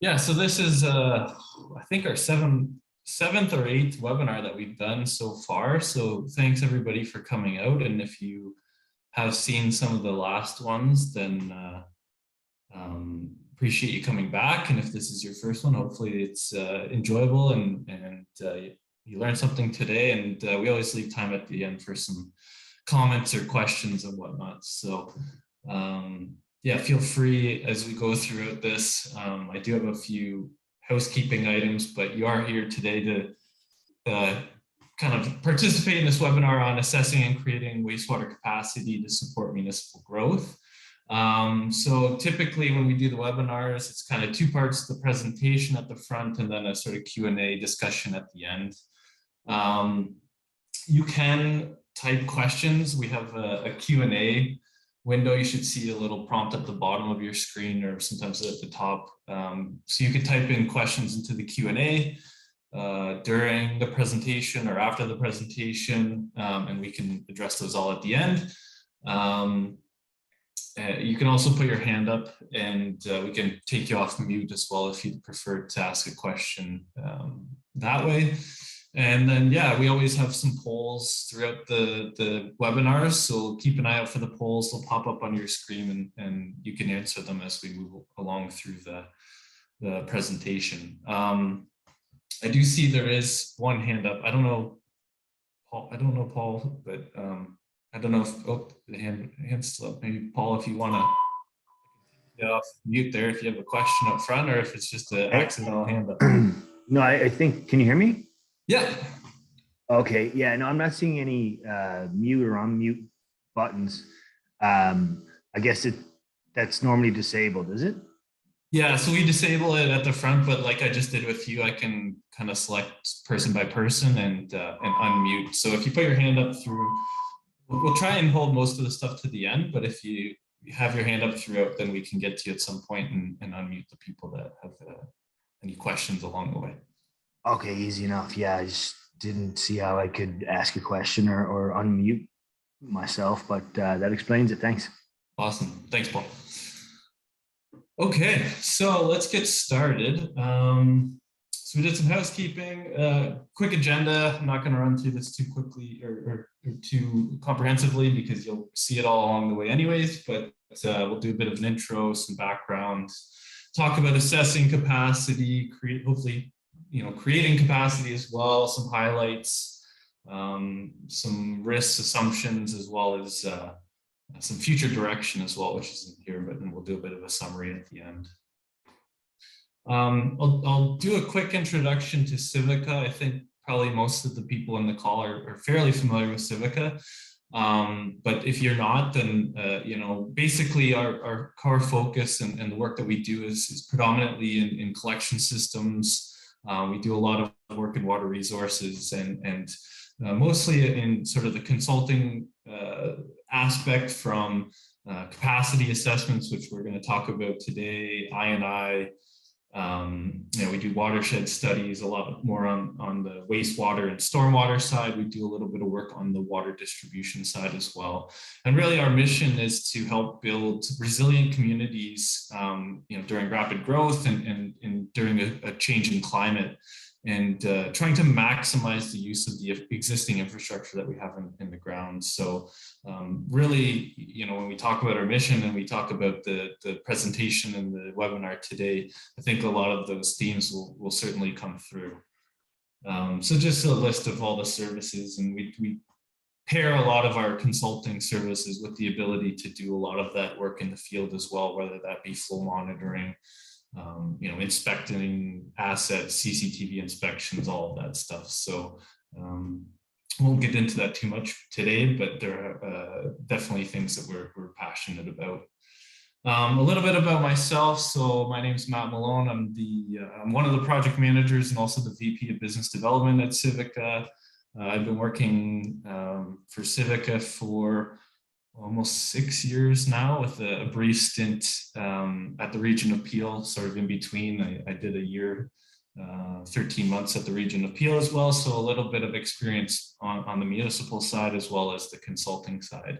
Yeah, so this is I think our seventh or eighth webinar that we've done so far. So thanks everybody for coming out. And if you have seen some of the last ones, then appreciate you coming back. And if this is your first one, hopefully it's enjoyable and you learned something today. And we always leave time at the end for some comments or questions and whatnot. So yeah, feel free as we go throughout this. I do have a few housekeeping items, but you are here today to kind of participate in this webinar on assessing and creating wastewater capacity to support municipal growth. So typically when we do the webinars, it's kind of two parts, the presentation at the front and then a sort of Q&A discussion at the end. You can type questions. We have a Q&A window. You should see a little prompt at the bottom of your screen or sometimes at the top. So you can type in questions into the Q&A during the presentation or after the presentation, and we can address those all at the end. You can also put your hand up and we can take you off mute as well if you'd prefer to ask a question that way. And then, yeah, we always have some polls throughout the webinars, so keep an eye out for the polls. They'll pop up on your screen and you can answer them as we move along through the presentation. I do see there is one hand up. I don't know, Paul, but I don't know if, oh, the hand's still up. Maybe Paul, if you want to get off mute there, if you have a question up front or if it's just an accidental hand up. No, I think, can you hear me? Yeah. Okay. Yeah. No, I'm not seeing any mute or unmute buttons. I guess that's normally disabled, is it? Yeah. So we disable it at the front, but like I just did with you, I can kind of select person by person and unmute. So if you put your hand up through, we'll try and hold most of the stuff to the end. But if you have your hand up throughout, then we can get to you at some point and unmute the people that have any questions along the way. Okay, easy enough. Yeah, I just didn't see how I could ask a question or unmute myself, but that explains it. Thanks. Awesome. Thanks, Paul. Okay, so let's get started. So we did some housekeeping, quick agenda. I'm not going to run through this too quickly or too comprehensively because you'll see it all along the way anyways, but we'll do a bit of an intro, some background, talk about assessing capacity, hopefully creating capacity as well, some highlights, some risks, assumptions, as well as some future direction as well, which isn't here, but then we'll do a bit of a summary at the end. I'll do a quick introduction to Civica. I think probably most of the people in the call are fairly familiar with Civica. But if you're not, then basically our core focus and the work that we do is predominantly in collection systems. We do a lot of work in water resources and mostly in sort of the consulting aspect from capacity assessments, which we're going to talk about today, I&I. We do watershed studies, a lot more on the wastewater and stormwater side. We do a little bit of work on the water distribution side as well. And really our mission is to help build resilient communities, during rapid growth and during a changing climate, and trying to maximize the use of the existing infrastructure that we have in the ground. So really, when we talk about our mission and we talk about the presentation and the webinar today, I think a lot of those themes will certainly come through. So just a list of all the services, and we pair a lot of our consulting services with the ability to do a lot of that work in the field as well, whether that be flow monitoring, inspecting assets, CCTV inspections, all of that stuff. So won't get into that too much today, but there are definitely things that we're passionate about. A little bit about myself. So my name is Matt Malone. I'm one of the project managers and also the VP of Business Development at Civica. I've been working for Civica for almost 6 years now, with a brief stint at the Region of Peel, sort of in between. I did a year, 13 months at the Region of Peel as well. So a little bit of experience on the municipal side as well as the consulting side.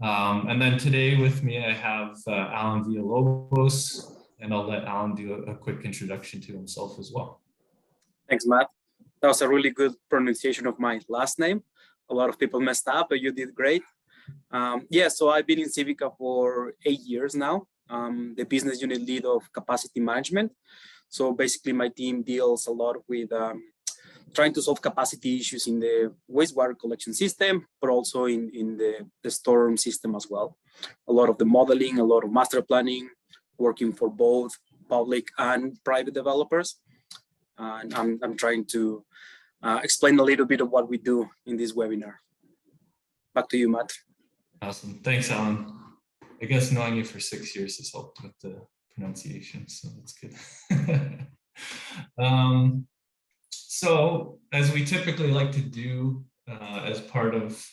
And then today with me, I have Alan Villalobos, and I'll let Alan do a quick introduction to himself as well. Thanks, Matt. That was a really good pronunciation of my last name. A lot of people messed up, but you did great. Yeah, so I've been in Civica for 8 years now. The business unit lead of capacity management. So basically my team deals a lot with trying to solve capacity issues in the wastewater collection system, but also in the storm system as well. A lot of the modeling, a lot of master planning, working for both public and private developers. And I'm trying to explain a little bit of what we do in this webinar. Back to you, Matt. Awesome. Thanks, Alan. I guess knowing you for 6 years has helped with the pronunciation, so that's good. So as we typically like to do as part of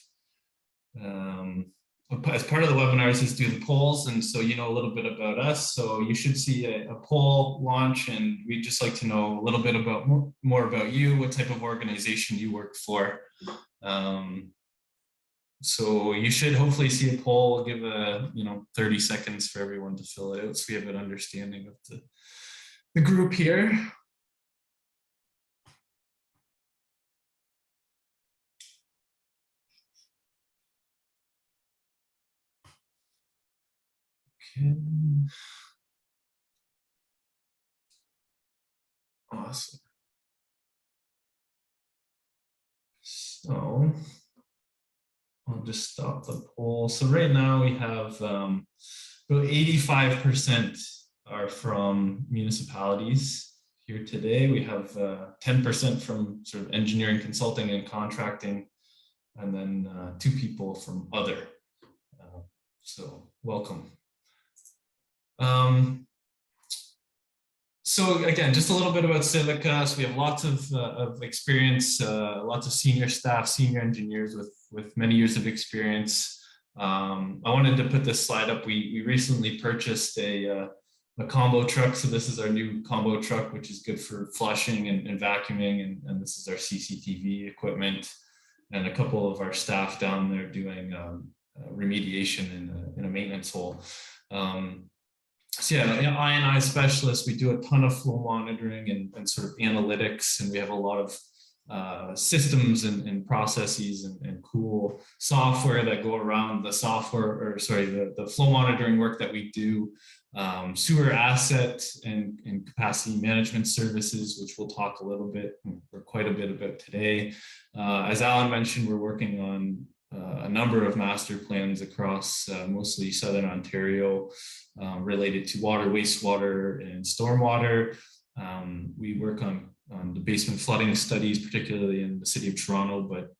the webinars is do the polls, and so you know a little bit about us. So you should see a poll launch, and we'd just like to know a little bit about more about you, what type of organization you work for. So you should hopefully see a poll. We'll give 30 seconds for everyone to fill it out, so we have an understanding of the group here. Okay. Awesome. So I'll just stop the poll. So right now we have about 85% are from municipalities here today. We have 10% from sort of engineering, consulting, and contracting, and then 2 people from other. So welcome. So again, just a little bit about Civica. So we have lots of experience, lots of senior staff, senior engineers with many years of experience. I wanted to put this slide up. We recently purchased a combo truck. So this is our new combo truck, which is good for flushing and vacuuming. And this is our CCTV equipment, and a couple of our staff down there doing remediation in a maintenance hole. So yeah, I&I specialists, we do a ton of flow monitoring and sort of analytics, and we have a lot of systems and processes and cool software that go around the software, or sorry, the flow monitoring work that we do, sewer asset and capacity management services, which we'll talk a little bit or quite a bit about today. As Alan mentioned, we're working on a number of master plans across mostly Southern Ontario related to water, wastewater, and stormwater. We work on the basement flooding studies, particularly in the city of Toronto, but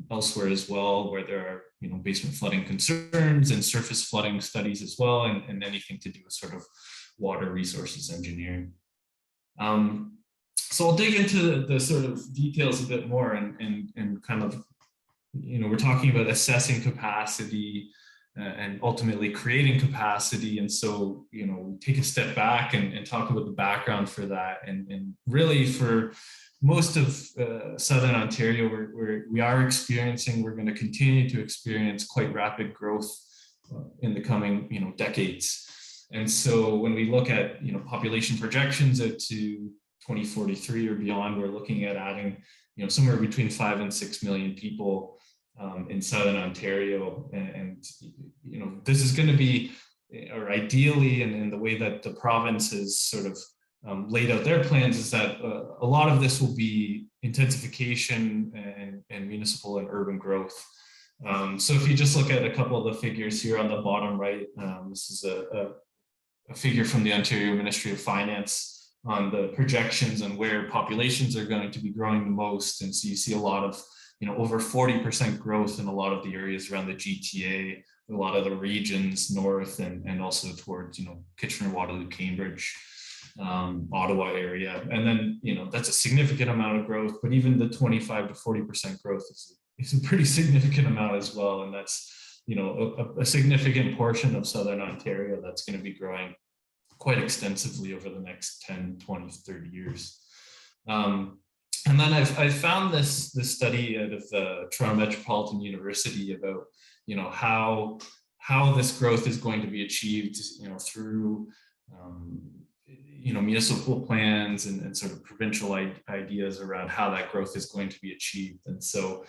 elsewhere as well, where there are basement flooding concerns, and surface flooding studies as well, and anything to do with sort of water resources engineering. So I'll dig into the sort of details a bit more and kind of, we're talking about assessing capacity and ultimately creating capacity. And so, take a step back and talk about the background for that. And really for most of Southern Ontario, we're going to continue to experience quite rapid growth in the coming, decades. And so when we look at, population projections out to 2043 or beyond, we're looking at adding, somewhere between 5 and 6 million people in Southern Ontario. And this is going to be, or ideally, and in the way that the province has sort of laid out their plans, is that a lot of this will be intensification and municipal and urban growth. So if you just look at a couple of the figures here on the bottom right, this is a figure from the Ontario Ministry of Finance on the projections and where populations are going to be growing the most. And so you see a lot of, over 40% growth in a lot of the areas around the GTA, a lot of the regions north and also towards, Kitchener, Waterloo, Cambridge, Ottawa area. And then, that's a significant amount of growth, but even the 25 to 40% growth is a pretty significant amount as well. And that's, a significant portion of Southern Ontario that's going to be growing quite extensively over the next 10, 20, 30 years. And then I found this study out of the Toronto Metropolitan University about, how this growth is going to be achieved, through municipal plans and sort of provincial ideas around how that growth is going to be achieved. And so,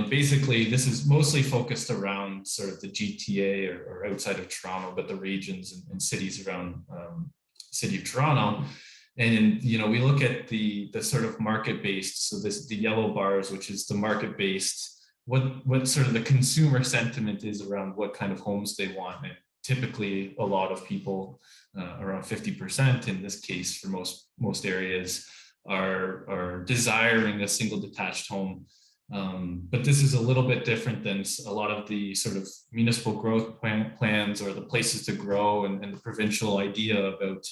basically this is mostly focused around sort of the GTA or outside of Toronto, but the regions and cities around city of Toronto. And, we look at the sort of market-based, so the yellow bars, which is the market-based, what sort of the consumer sentiment is around what kind of homes they want. And typically a lot of people, around 50% in this case for most areas, are desiring a single detached home. But this is a little bit different than a lot of the sort of municipal growth plans or the places to grow and the provincial idea about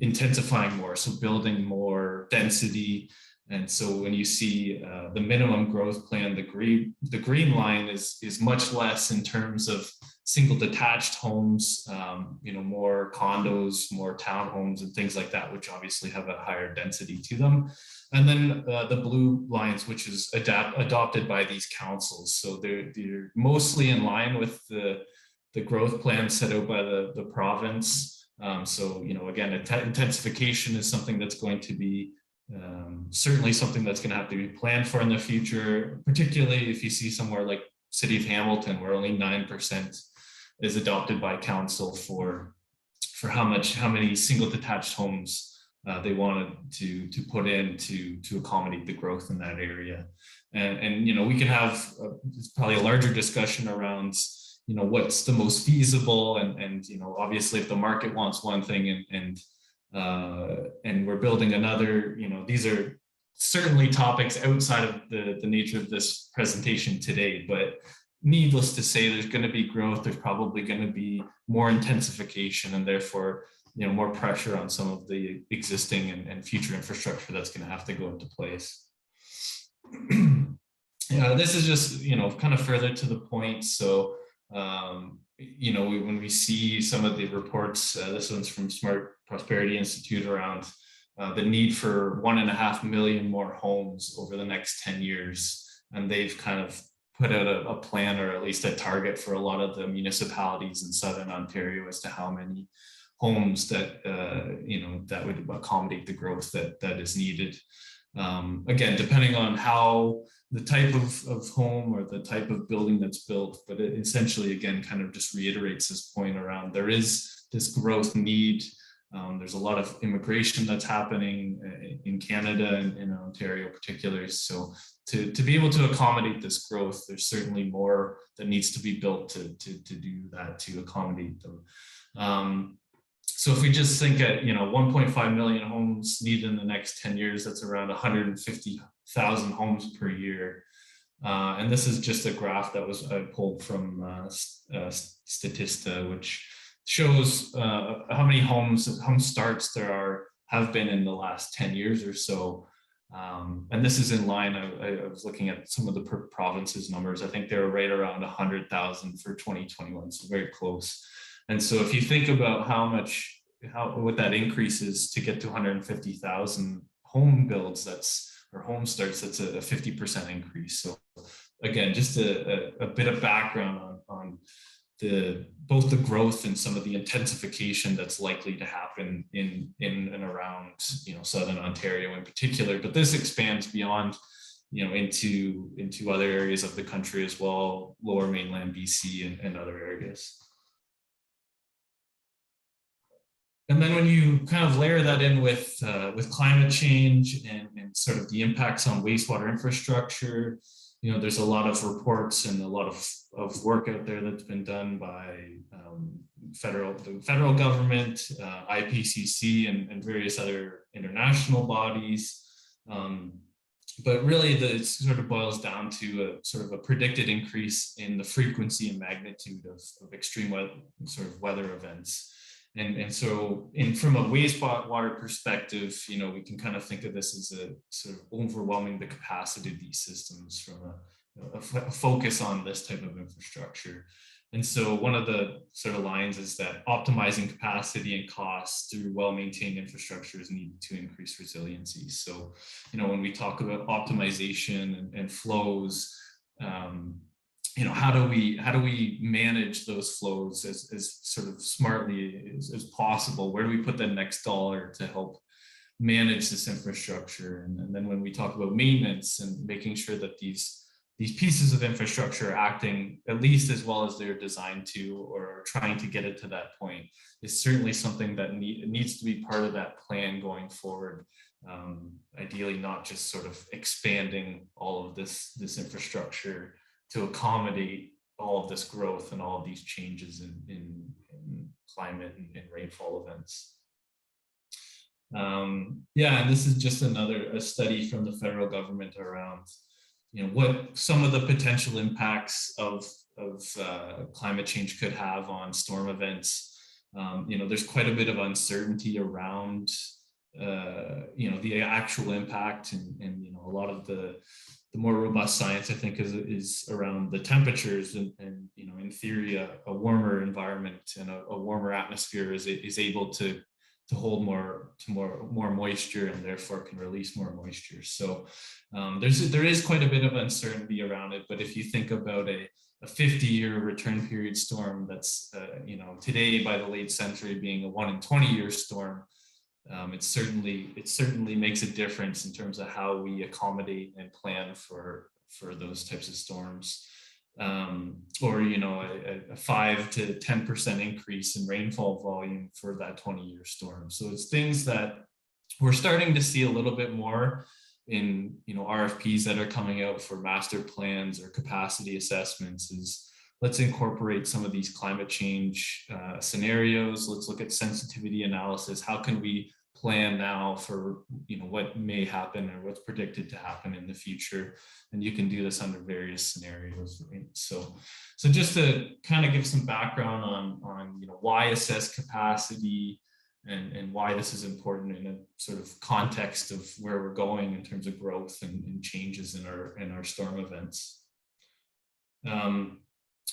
intensifying more, so building more density. And so when you see the minimum growth plan, the green line is much less in terms of single detached homes, more condos, more townhomes and things like that, which obviously have a higher density to them. And then the blue lines, which is adopted by these councils. So they're mostly in line with the growth plan set out by the province. So, again, intensification is something that's going to be certainly something that's going to have to be planned for in the future, particularly if you see somewhere like City of Hamilton, where only 9% is adopted by council for how many single detached homes they wanted to put in to accommodate the growth in that area. And we can have probably a larger discussion around what's the most feasible, and obviously if the market wants one thing and we're building another, these are certainly topics outside of the nature of this presentation today. But needless to say, there's going to be growth, there's probably going to be more intensification, and therefore more pressure on some of the existing and future infrastructure that's going to have to go into place. This is just kind of further to the point. So when we see some of the reports, this one's from Smart Prosperity Institute, around the need for 1.5 million more homes over the next 10 years. And they've kind of put out a plan, or at least a target, for a lot of the municipalities in Southern Ontario as to how many homes that, that would accommodate the growth that is needed. Again, depending on how the type of home or the type of building that's built, but it essentially, again, kind of just reiterates this point around there is this growth need. There's a lot of immigration that's happening in Canada and in Ontario particularly. So to be able to accommodate this growth, there's certainly more that needs to be built to do that, to accommodate them. So if we just think at 1.5 million homes needed in the next 10 years, that's around 150,000 homes per year. And this is just a graph that I pulled from Statista, which shows how many home starts there have been in the last 10 years or so. And this is in line. I was looking at some of the provinces numbers. I think they were right around 100,000 for 2021, so very close. And so if you think about what that increase is to get to 150,000 home builds, or home starts, that's a 50% increase. So again, just a bit of background on both the growth and some of the intensification that's likely to happen in and around Southern Ontario in particular. But this expands beyond into other areas of the country as well, Lower Mainland BC and other areas. And then when you kind of layer that in with climate change and sort of the impacts on wastewater infrastructure, there's a lot of reports and a lot of work out there that's been done by the federal government, IPCC, and various other international bodies. But really, it sort of boils down to a sort of a predicted increase in the frequency and magnitude of extreme weather events. And so from a wastewater perspective, we can kind of think of this as a sort of overwhelming the capacity of these systems from a focus on this type of infrastructure. And so one of the sort of lines is that optimizing capacity and costs through well-maintained infrastructure is needed to increase resiliency. So, when we talk about optimization and flows, how do we manage those flows as sort of smartly as possible? Where do we put the next dollar to help manage this infrastructure? And then when we talk about maintenance and making sure that these pieces of infrastructure are acting at least as well as they're designed to, or trying to get it to that point, is certainly something that needs to be part of that plan going forward. Ideally, not just sort of expanding all of this infrastructure to accommodate all of this growth and all of these changes in climate and rainfall events. Yeah, and this is just a study from the federal government around, what some of the potential impacts of climate change could have on storm events. There's quite a bit of uncertainty around, the actual impact, and a lot of the more robust science, I think, is around the temperatures, and in theory, a warmer environment and a warmer atmosphere is able to hold more moisture, and therefore can release more moisture. So there is quite a bit of uncertainty around it. But if you think about a 50-year return period storm that's today by the late century being a 1 in 20-year storm, it certainly makes a difference in terms of how we accommodate and plan for those types of storms. Or a 5 to 10% increase in rainfall volume for that 20-year storm. So it's things that we're starting to see a little bit more in RFPs that are coming out for master plans or capacity assessments. Is let's incorporate some of these climate change scenarios. Let's look at sensitivity analysis. How can we plan now for what may happen or what's predicted to happen in the future? And you can do this under various scenarios, right? So just to kind of give some background on why assess capacity and why this is important in a sort of context of where we're going in terms of growth and changes in our storm events. So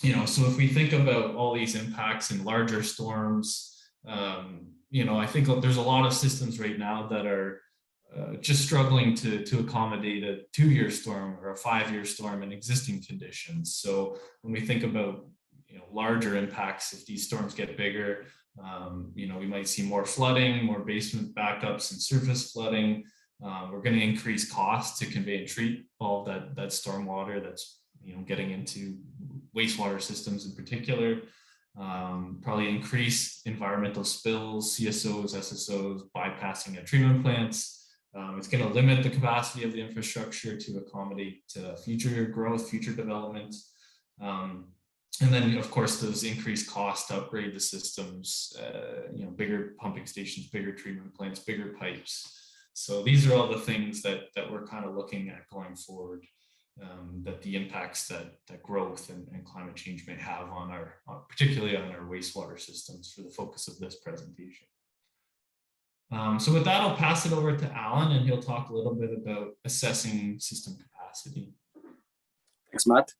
if we think about all these impacts in larger storms, I think there's a lot of systems right now that are just struggling to accommodate a 2-year storm or a 5-year storm in existing conditions. So when we think about larger impacts, if these storms get bigger, we might see more flooding, more basement backups and surface flooding. We're going to increase costs to convey and treat all that storm water that's getting into wastewater systems in particular. Probably increase environmental spills, CSOs, SSOs, bypassing at treatment plants. It's going to limit the capacity of the infrastructure to accommodate future growth, future development. And then, of course, those increased costs to upgrade the systems, bigger pumping stations, bigger treatment plants, bigger pipes. So these are all the things that we're kind of looking at going forward. That the impacts that growth and climate change may have on particularly on our wastewater systems for the focus of this presentation. So with that, I'll pass it over to Alan, and he'll talk a little bit about assessing system capacity. Thanks, Matt.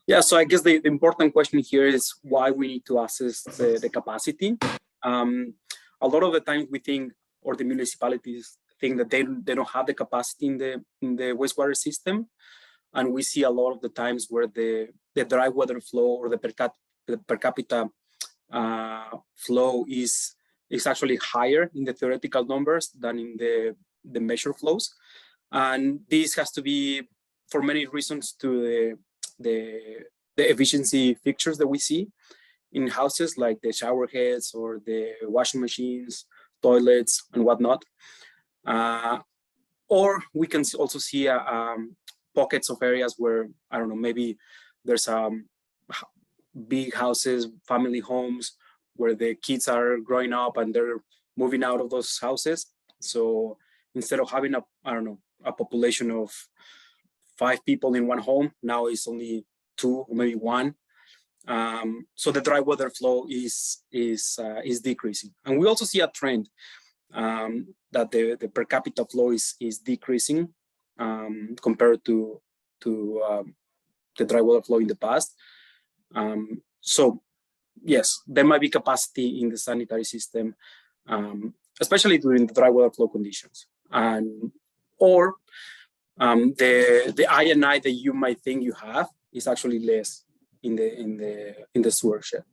Yeah, so I guess the important question here is why we need to assess the capacity. A lot of the time we think, or the municipalities think, that they don't have the capacity in the wastewater system. And we see a lot of the times where the dry weather flow or the per capita flow is actually higher in the theoretical numbers than in the measured flows. And this has to be for many reasons to the efficiency fixtures that we see in houses, like the shower heads or the washing machines, toilets, and whatnot. Or we can also see pockets of areas where, I don't know, maybe there's big houses, family homes, where the kids are growing up and they're moving out of those houses. So instead of having a population of 5 people in one home, now it's only 2 or maybe 1. So the dry weather flow is decreasing. And we also see a trend that the per capita flow is decreasing compared to the dry weather flow in the past. So yes, there might be capacity in the sanitary system, especially during the dry weather flow conditions. Or the I&I that you might think you have is actually less in the sewer shed.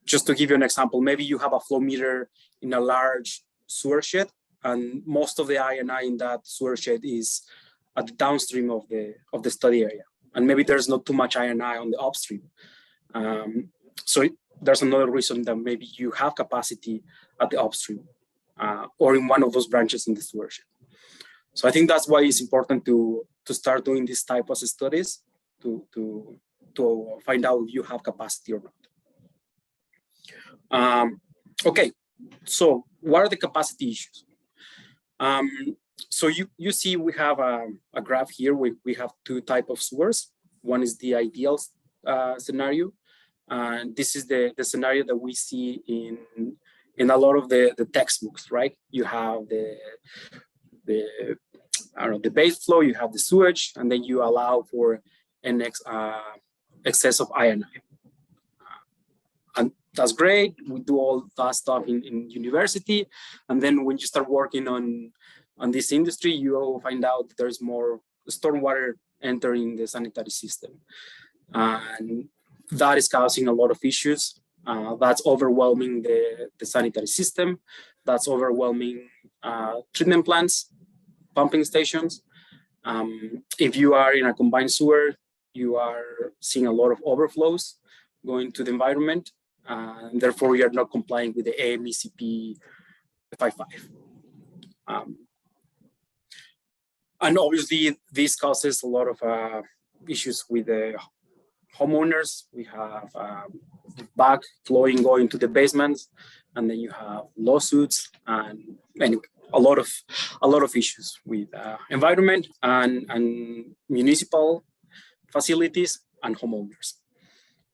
Just to give you an example, maybe you have a flow meter in a large sewer shed, and most of the I&I in that sewer shed is at the downstream of the study area, and maybe there's not too much I&I on the upstream. So there's another reason that maybe you have capacity at the upstream or in one of those branches in the sewer shed. So I think that's why it's important to start doing this type of studies to find out if you have capacity or not. Okay, so what are the capacity issues? So you see we have a graph here. We have two types of sewers. One is the ideal scenario, and this is the scenario that we see in a lot of the textbooks, right? You have the base flow, you have the sewage, and then you allow for an excess of I&I. And that's great. We do all that stuff in university, and then when you start working on this industry, you will find out there's more stormwater entering the sanitary system, and that is causing a lot of issues. That's overwhelming the sanitary system. That's overwhelming treatment plants, pumping stations. If you are in a combined sewer, you are seeing a lot of overflows going to the environment, and therefore you are not complying with the AMECP 55. And obviously, this causes a lot of issues with the homeowners. We have backflowing going to the basements, and then you have lawsuits, and anyway, a lot of issues with environment and municipal facilities and homeowners.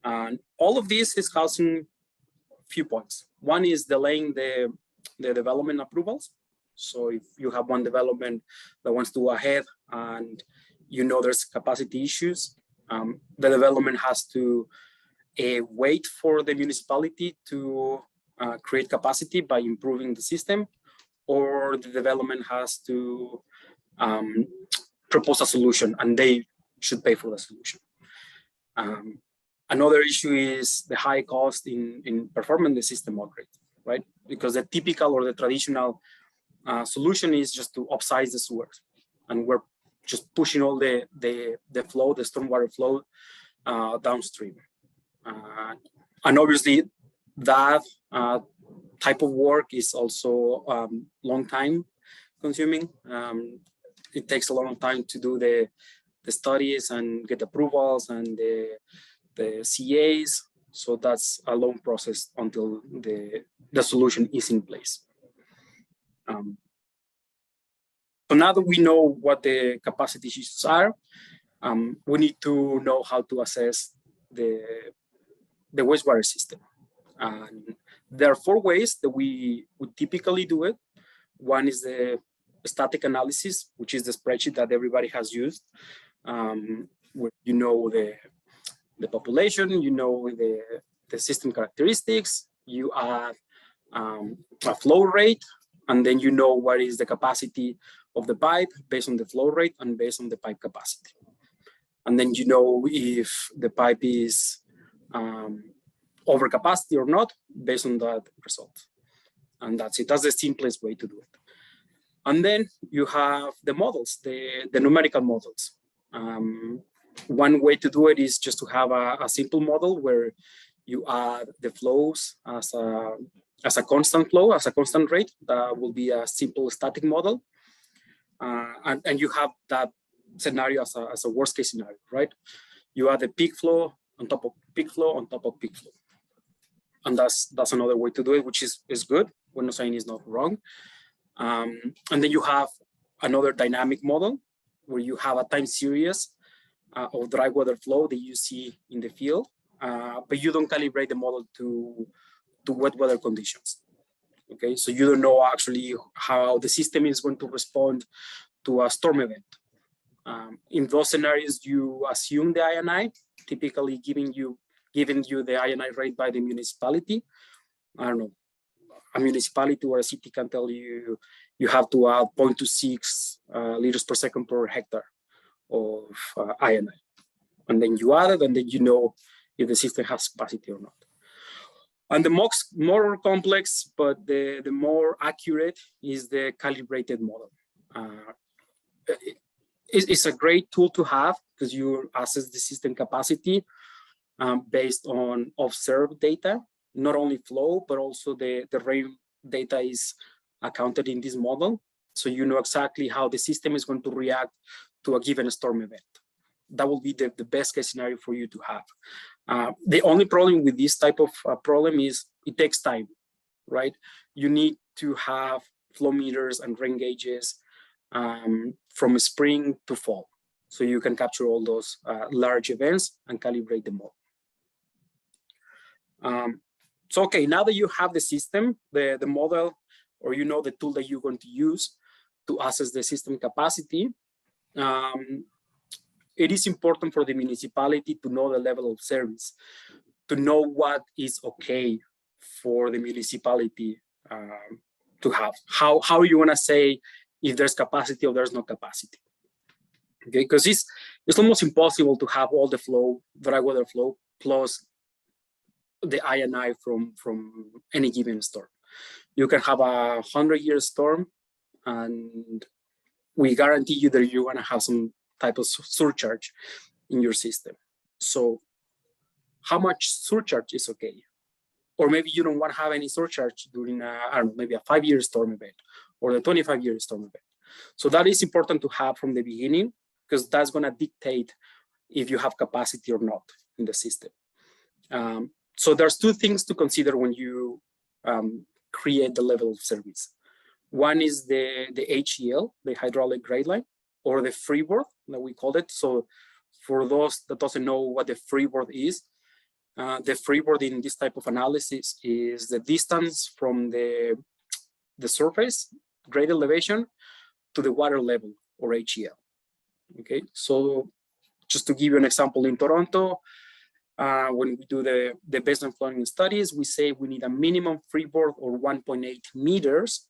And all of this is causing a few points. One is delaying the development approvals. So if you have one development that wants to go ahead and you know there's capacity issues, the development has to wait for the municipality to create capacity by improving the system, or the development has to propose a solution and they should pay for the solution. Another issue is the high cost in performing the system upgrade, right? Because the typical or the traditional solution is just to upsize the sewers, and we're just pushing all the flow, the stormwater flow downstream. And obviously that type of work is also long time consuming. It takes a long time to do the studies and get approvals and the CAs. So that's a long process until the solution is in place. So now that we know what the capacity issues are, we need to know how to assess the wastewater system. And there are 4 ways that we would typically do it. One is the static analysis, which is the spreadsheet that everybody has used, where you know the population, you know the system characteristics, you add a flow rate, and then you know what is the capacity of the pipe based on the flow rate and based on the pipe capacity. And then you know if the pipe is over capacity or not based on that result. And that's it. That's the simplest way to do it. And then you have the models, the numerical models. One way to do it is just to have a simple model where you add the flows as a constant flow, as a constant rate. That will be a simple static model. And you have that scenario as a worst case scenario, right? You add the peak flow on top of peak flow on top of peak flow. And that's another way to do it, which is good. We're not saying it's not wrong. And then you have another dynamic model where you have a time series of dry weather flow that you see in the field, but you don't calibrate the model to wet weather conditions. Okay, so you don't know actually how the system is going to respond to a storm event. In those scenarios, you assume the I&I, typically giving you the I&I rate by the municipality. I don't know, a municipality or a city can tell you have to add 0.26 liters per second per hectare of I&I. And then you add it, and then you know if the system has capacity or not. And the more complex, but the more accurate is the calibrated model. It's a great tool to have because you assess the system capacity based on observed data, not only flow, but also the rain data is accounted in this model. So you know exactly how the system is going to react to a given storm event. That will be the best case scenario for you to have. The only problem with this type of problem is it takes time, right? You need to have flow meters and rain gauges from spring to fall. So you can capture all those large events and calibrate the model. So, okay, now that you have the system, the model, or you know the tool that you're going to use to assess the system capacity, it is important for the municipality to know the level of service, to know what is okay for the municipality to have. How you want to say if there's capacity or there's no capacity? Okay, because it's almost impossible to have all the flow, dry weather flow, plus the INI from any given storm. You can have a 100-year storm, and we guarantee you that you're going to have some type of surcharge in your system. So how much surcharge is okay? Or maybe you don't want to have any surcharge during I don't know, maybe a 5-year storm event or the 25-year storm event. So that is important to have from the beginning, because that's going to dictate if you have capacity or not in the system. So there's two things to consider when you create the level of service. One is the HEL, the hydraulic grade line, or the freeboard that we call it. So for those that doesn't know what the freeboard is, the freeboard in this type of analysis is the distance from the surface, grade elevation, to the water level, or HEL. Okay, so just to give you an example, in Toronto, when we do the basement flooding studies, we say we need a minimum freeboard or 1.8 meters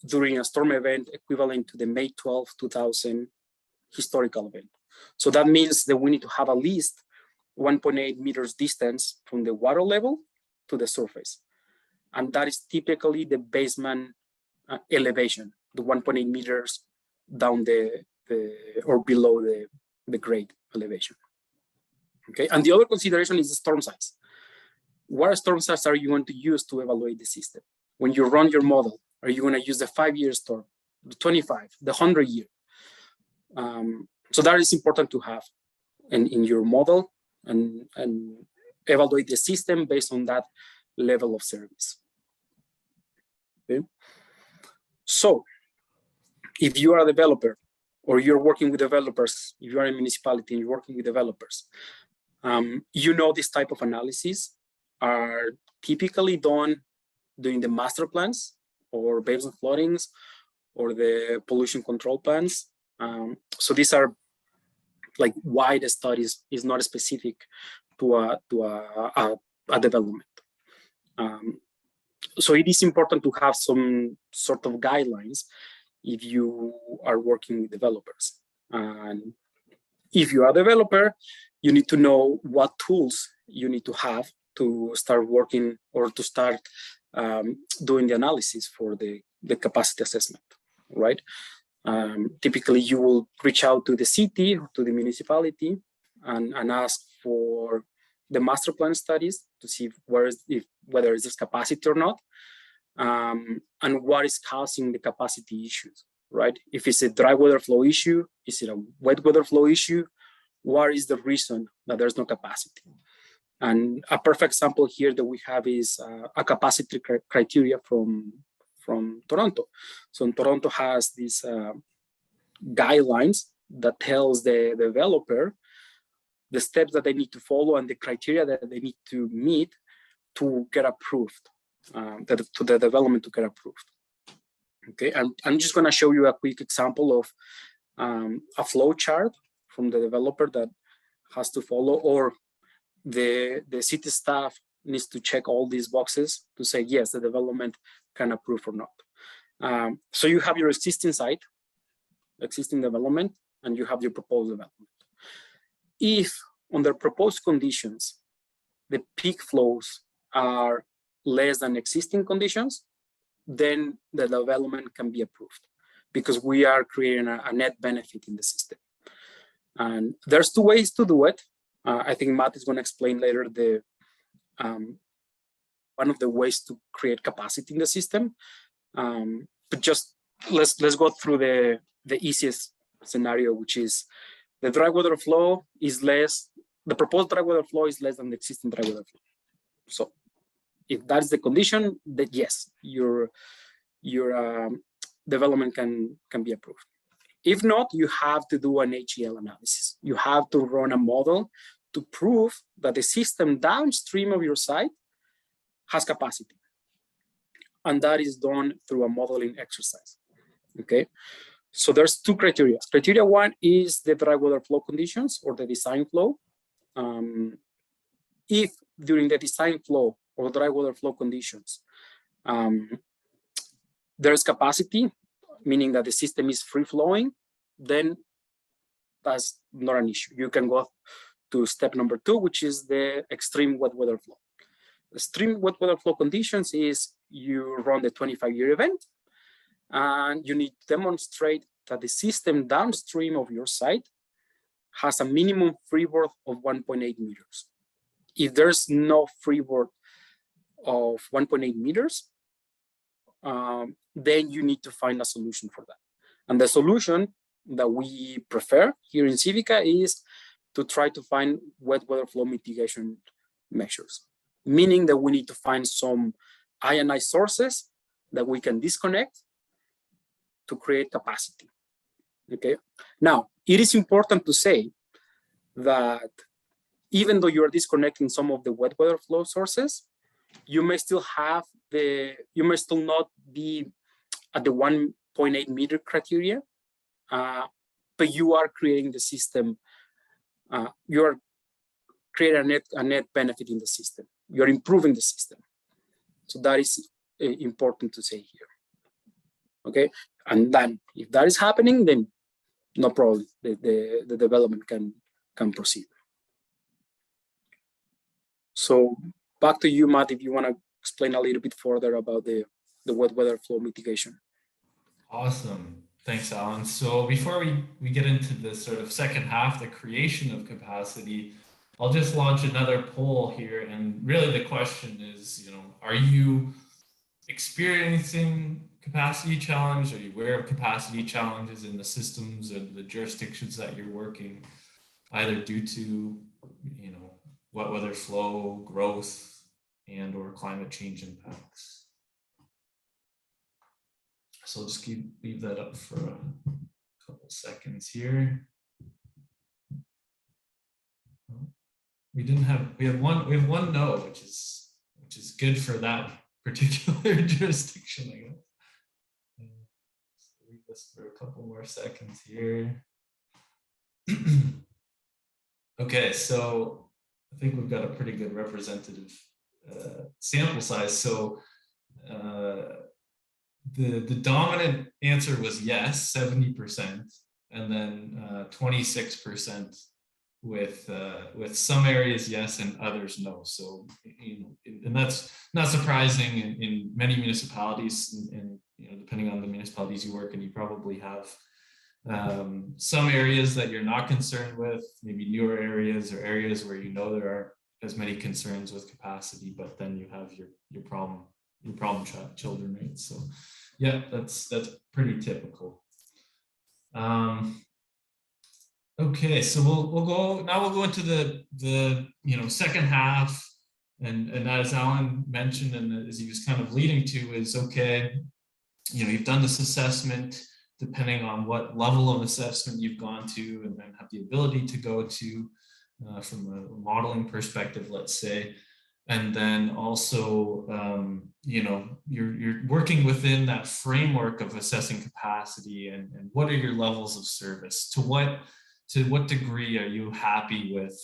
during a storm event equivalent to the May 12, 2000 historical event. So that means that we need to have at least 1.8 meters distance from the water level to the surface. And that is typically the basement elevation, the 1.8 meters down or below the grade elevation. Okay, and the other consideration is the storm size. What storm size are you going to use to evaluate the system? When you run your model, are you going to use the 5-year storm, the 25, the 100-year? So that is important to have in your model and evaluate the system based on that level of service. Okay. So if you are a developer or you're working with developers, if you are a municipality and you're working with developers, you know this type of analysis are typically done during the master plans or basement floodings or the pollution control plans. So these are like wide studies, is not specific to a development. So it is important to have some sort of guidelines if you are working with developers. And if you are a developer, you need to know what tools you need to have to start working or to start doing the analysis for the capacity assessment, right? Typically, you will reach out to the city or to the municipality and ask for the master plan studies to see whether there's capacity or not, and what is causing the capacity issues, right? If it's a dry weather flow issue, is it a wet weather flow issue? What is the reason that there's no capacity? And a perfect example here that we have is a capacity criteria from Toronto. So Toronto has these guidelines that tells the developer the steps that they need to follow and the criteria that they need to meet to get approved, to the development to get approved. Okay, and I'm just going to show you a quick example of a flow chart from the developer that has to follow, or the city staff needs to check all these boxes to say, yes, the development can approve or not. So you have your existing site, existing development, and you have your proposed development. if under proposed conditions, the peak flows are less than existing conditions, then the development can be approved because we are creating a net benefit in the system. And there's two ways to do it. I think Matt is going to explain later the one of the ways to create capacity in the system. But just let's go through the easiest scenario, which is the dry water flow is less, the proposed dry water flow is less than the existing dry water flow. So if that's the condition, then yes, your development can be approved. If not, you have to do an HEL analysis. You have to run a model to prove that the system downstream of your site has capacity. And that is done through a modeling exercise, okay? So there's two criteria. Criteria one is the dry water flow conditions or the design flow. If during the design flow or dry water flow conditions, there's capacity, meaning that the system is free flowing, then that's not an issue. You can go to step number two, which is the extreme wet weather flow. Extreme wet weather flow conditions is you run the 25-year event and you need to demonstrate that the system downstream of your site has a minimum freeboard of 1.8 meters. If there's no freeboard of 1.8 meters, then you need to find a solution for that. And the solution that we prefer here in Civica is to try to find wet weather flow mitigation measures, meaning that we need to find some ionized sources that we can disconnect to create capacity, okay? Now, it is important to say that even though you're disconnecting some of the wet weather flow sources, you may still not be at the 1.8 meter criteria, but you are creating the system, you are creating a net benefit in the system. You're improving the system. So that is important to say here, okay? And then if that is happening, then no problem, the development can proceed. So back to you, Matt, if you want to explain a little bit further about the wet weather flow mitigation. Awesome. Thanks, Alan. So before we get into the sort of second half, the creation of capacity, I'll just launch another poll here. And really the question is, are you experiencing capacity challenge? Are you aware of capacity challenges in the systems or the jurisdictions that you're working, either due to, wet weather flow, growth, and or climate change impacts? So I'll just leave that up for a couple seconds here. We have one no, which is good for that particular jurisdiction, I guess. So leave this for a couple more seconds here. Okay, so I think we've got a pretty good representative sample size. So the dominant answer was yes, 70%, and then 26% with some areas yes and others no. So and that's not surprising in many municipalities, and depending on the municipalities you work in, you probably have some areas that you're not concerned with, maybe newer areas or areas where there aren't as many concerns with capacity, but then you have your problem children, right? So yeah, that's pretty typical. Okay, so we'll go into the second half, and as Alan mentioned, and as he was kind of leading to, is okay, you've done this assessment. Depending on what level of assessment you've gone to and then have the ability to go to from a modeling perspective, let's say, and then also, you're working within that framework of assessing capacity and what are your levels of service? To what degree are you happy with,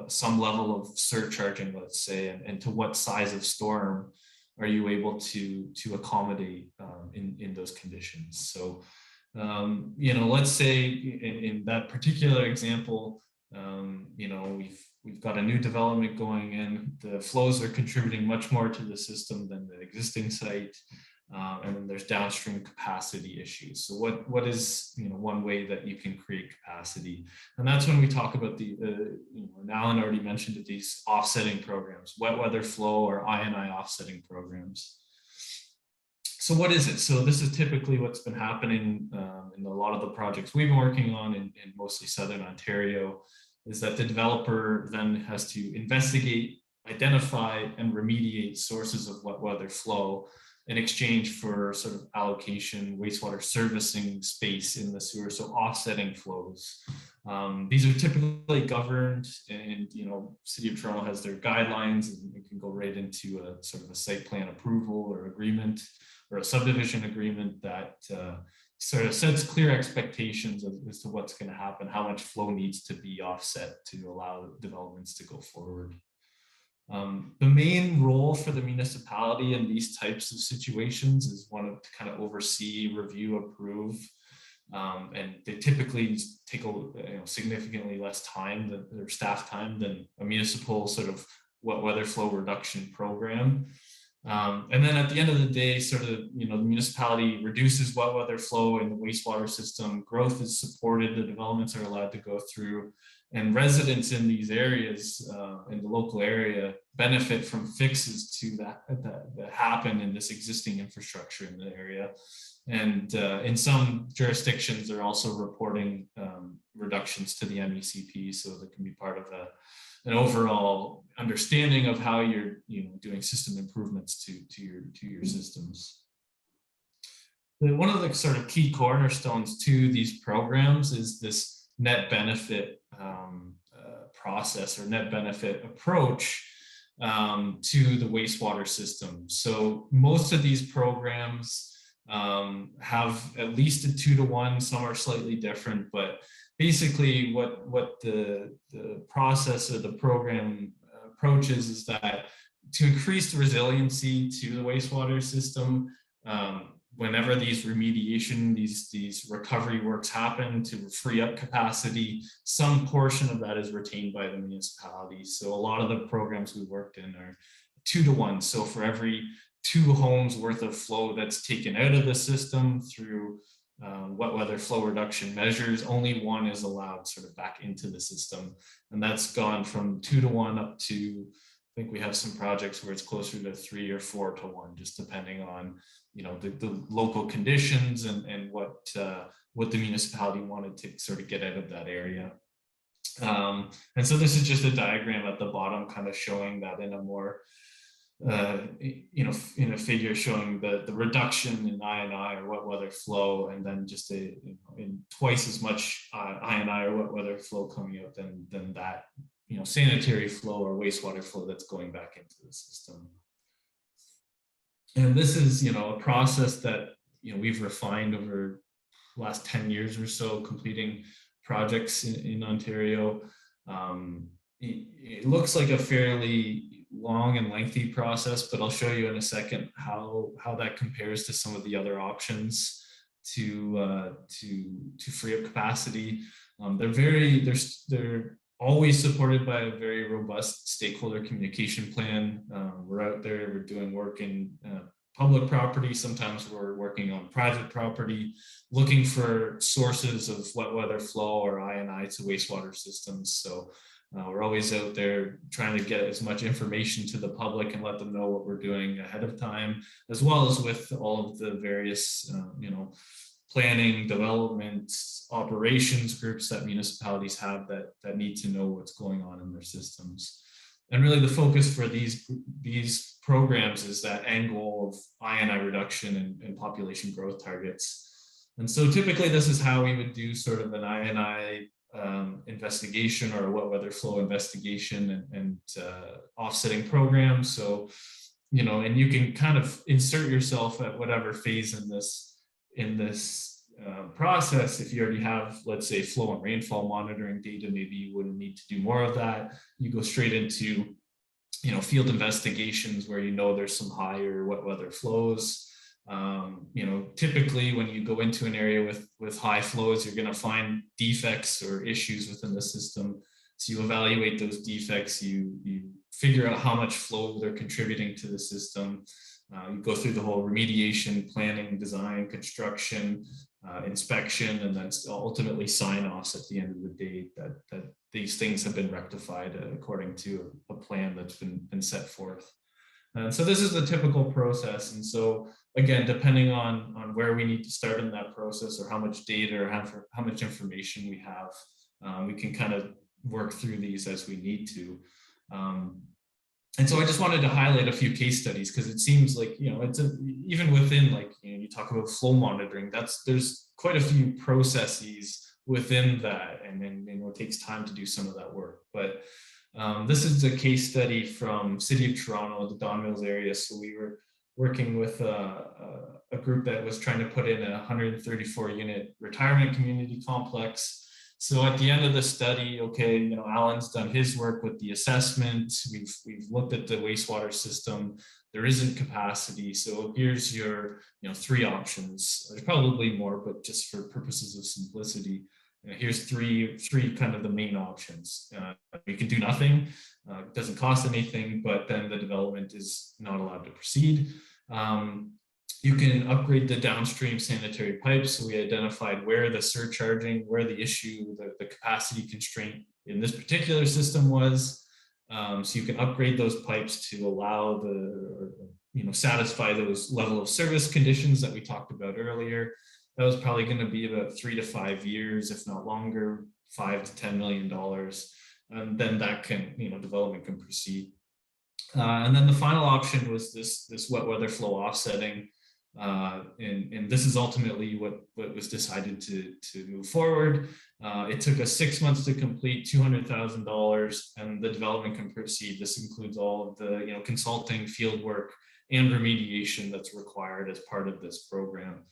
some level of surcharging, let's say, and to what size of storm are you able to accommodate in those conditions? So, let's say in that particular example, You know, we've got a new development going in. The flows are contributing much more to the system than the existing site. And then there's downstream capacity issues. So what is, you know, one way that you can create capacity? And that's when we talk about the, you know, Alan already mentioned it, these offsetting programs, wet weather flow or I&I offsetting programs. So what is it? So this is typically what's been happening in a lot of the projects we've been working on in mostly Southern Ontario, is that the developer then has to investigate, identify, and remediate sources of wet weather flow in exchange for sort of allocation, wastewater servicing space in the sewer, so offsetting flows. These are typically governed, and you know, City of Toronto has their guidelines, and it can go right into a sort of a site plan approval or agreement or a subdivision agreement that sort of sets clear expectations as to what's going to happen, how much flow needs to be offset to allow developments to go forward. The main role for the municipality in these types of situations is one of to kind of oversee, review, approve, and they typically take significantly less time than their staff time than a municipal sort of wet weather flow reduction program. And then at the end of the day, sort of, you know, the municipality reduces wet weather flow in the wastewater system, growth is supported, the developments are allowed to go through, and residents in these areas, in the local area, benefit from fixes to that happen in this existing infrastructure in the area. And in some jurisdictions, they're also reporting reductions to the MECP, so that can be part of an overall understanding of how you're, you know, doing system improvements to your systems. One of the sort of key cornerstones to these programs is this net benefit process or net benefit approach to the wastewater system. So most of these programs have at least a 2-to-1, some are slightly different, but basically what the process or the program approaches is that to increase the resiliency to the wastewater system, whenever these remediation, these recovery works happen to free up capacity, some portion of that is retained by the municipality. So a lot of the programs we worked in are 2-to-1. So for every 2 homes worth of flow that's taken out of the system through wet weather flow reduction measures, only 1 is allowed sort of back into the system. And that's gone from 2-to-1 up to, I think we have some projects where it's closer to 3 or 4-to-1, just depending on, you know, the local conditions and what the municipality wanted to sort of get out of that area. And so this is just a diagram at the bottom, kind of showing that in a more you know, in a figure showing the reduction in I&I or wet weather flow, and then just in twice as much I&I or wet weather flow coming out than that, you know, sanitary flow or wastewater flow that's going back into the system. And this is, you know, a process that, you know, we've refined over the last 10 years or so, completing projects in Ontario. It looks like a fairly long and lengthy process, but I'll show you in a second how that compares to some of the other options to free up capacity. They're always supported by a very robust stakeholder communication plan. We're out there, we're doing work in public property. Sometimes we're working on private property, looking for sources of wet weather flow or I&I to wastewater systems. So we're always out there trying to get as much information to the public and let them know what we're doing ahead of time, as well as with all of the various, you know, planning, development, operations groups that municipalities have that need to know what's going on in their systems. And really the focus for these programs is that end goal of I&I reduction and population growth targets. And so typically this is how we would do sort of an I&I investigation or a wet weather flow investigation and offsetting program. So, you know, and you can kind of insert yourself at whatever phase in this process. If you already have, let's say, flow and rainfall monitoring data, maybe you wouldn't need to do more of that. You go straight into, you know, field investigations where you know there's some higher wet weather flows. You know, typically when you go into an area with high flows, you're going to find defects or issues within the system. So you evaluate those defects, you figure out how much flow they're contributing to the system. You go through the whole remediation, planning, design, construction, inspection, and then ultimately sign-offs at the end of the day that these things have been rectified according to a plan that's been set forth. So this is the typical process. And so again, depending on where we need to start in that process or how much data or how much information we have, we can kind of work through these as we need to. And so I just wanted to highlight a few case studies because it seems like, it's even within, like, you talk about flow monitoring, there's quite a few processes within that, and then it takes time to do some of that work. But this is a case study from City of Toronto, the Don Mills area. So we were working with a group that was trying to put in a 134 unit retirement community complex. So at the end of the study, okay, Alan's done his work with the assessment. We've looked at the wastewater system. There isn't capacity. So here's your, 3 options. There's probably more, but just for purposes of simplicity, here's three kind of the main options. You can do nothing. It doesn't cost anything, but then the development is not allowed to proceed. You can upgrade the downstream sanitary pipes. So we identified where the surcharging, where the issue, the capacity constraint in this particular system was. So you can upgrade those pipes to allow satisfy those level of service conditions that we talked about earlier. That was probably going to be about 3 to 5 years, if not longer, $5 to $10 million. And then that can, development can proceed. And then the final option was this wet weather flow offsetting. And this is ultimately what was decided to move forward. It took us 6 months to complete, $200,000, and the development can proceed. This includes all of the consulting, field work, and remediation that's required as part of this program.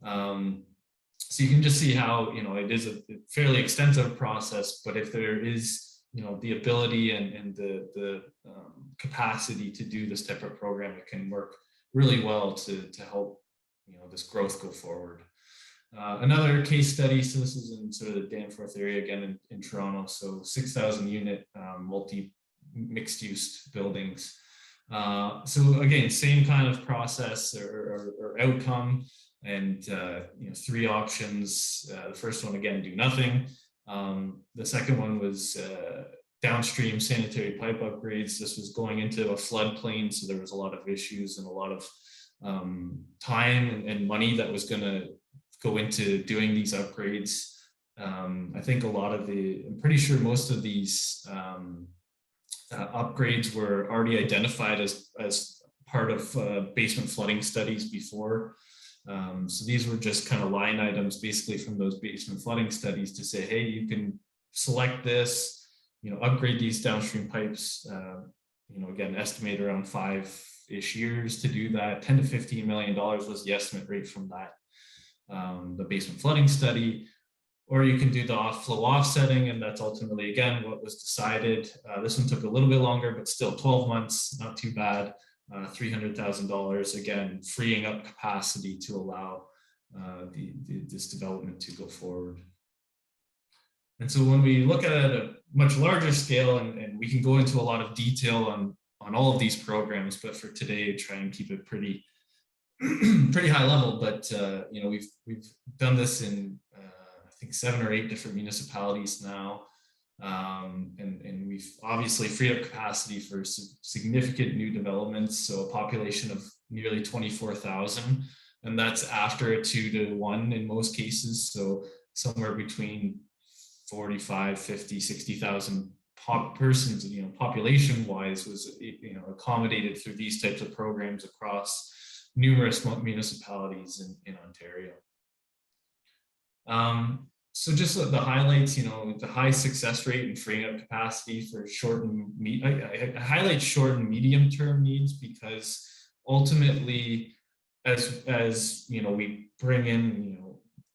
So you can just see how it is a fairly extensive process, but if there is the ability and the capacity to do this type of program, it can work really well to help this growth go forward. Another case study, so this is in sort of the Danforth area again in Toronto, so 6,000 unit mixed use buildings. So again, same kind of process or outcome, and 3 options. The first one, again, do nothing. The second one was downstream sanitary pipe upgrades. This was going into a floodplain, so there was a lot of issues and a lot of time and money that was going to go into doing these upgrades. I think I'm pretty sure most of these upgrades were already identified as part of basement flooding studies before. So these were just kind of line items basically from those basement flooding studies to say, hey, you can select this, upgrade these downstream pipes, again, estimate around 5-ish years to do that. $10 to $15 million was the estimate rate from that, the basement flooding study. Or you can do the flow offsetting, and that's ultimately, again, what was decided. This one took a little bit longer, but still 12 months, not too bad. $300,000, again, freeing up capacity to allow this development to go forward. And so when we look at it at a much larger scale, and we can go into a lot of detail on all of these programs, but for today, try and keep it pretty high level. But we've done this in I think 7 or 8 different municipalities now. And we've obviously freed up capacity for significant new developments. So a population of nearly 24,000, and that's after a 2-to-1 in most cases. So somewhere between 45, 50, 60,000 persons, population wise was, accommodated through these types of programs across numerous municipalities in Ontario. So just the highlights, the high success rate in freeing up capacity for short and I highlight short and medium term needs because ultimately, as we bring in,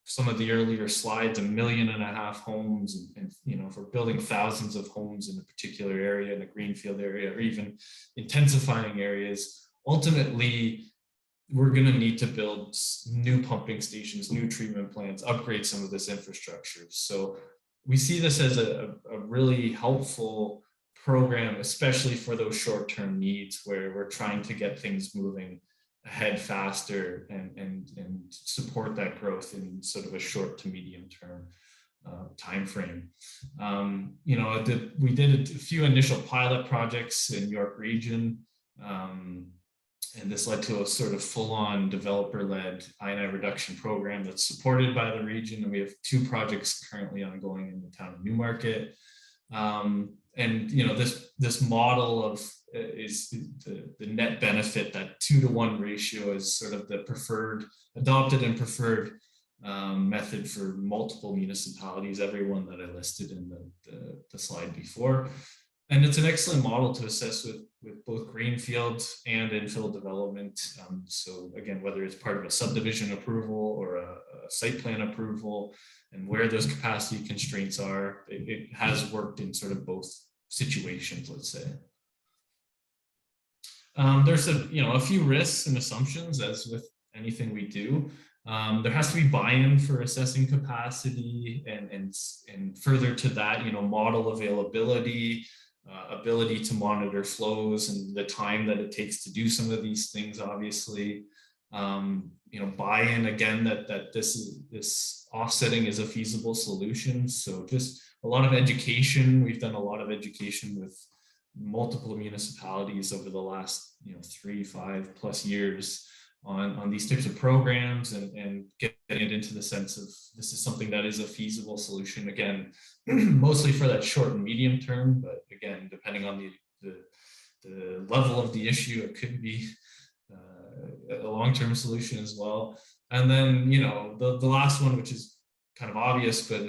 some of the earlier slides, 1.5 million homes, and if we're building thousands of homes in a particular area, in a greenfield area, or even intensifying areas, ultimately, we're going to need to build new pumping stations, new treatment plants, upgrade some of this infrastructure. So we see this as a really helpful program, especially for those short-term needs where we're trying to get things moving ahead faster and support that growth in sort of a short to medium term time frame. We did a few initial pilot projects in York Region, and this led to a sort of full-on developer-led INI reduction program that's supported by the region. And we have 2 projects currently ongoing in the town of Newmarket. And this model of is the net benefit, that 2-to-1 ratio is sort of the preferred, adopted and preferred method for multiple municipalities, every one that I listed in the slide before. And it's an excellent model to assess with both greenfield and infill development. So again, whether it's part of a subdivision approval or a site plan approval, and where those capacity constraints are, it has worked in sort of both situations, let's say. There's a few risks and assumptions, as with anything we do. There has to be buy-in for assessing capacity, and further to that, model availability, ability to monitor flows, and the time that it takes to do some of these things, obviously. Buy-in again that this offsetting is a feasible solution. So just a lot of education. We've done a lot of education with multiple municipalities over the last 3-5+ years on these types of programs, and getting it into the sense of this is something that is a feasible solution, again, mostly for that short and medium term, but again, depending on the level of the issue, it could be a long-term solution as well. And then the last one, which is kind of obvious, but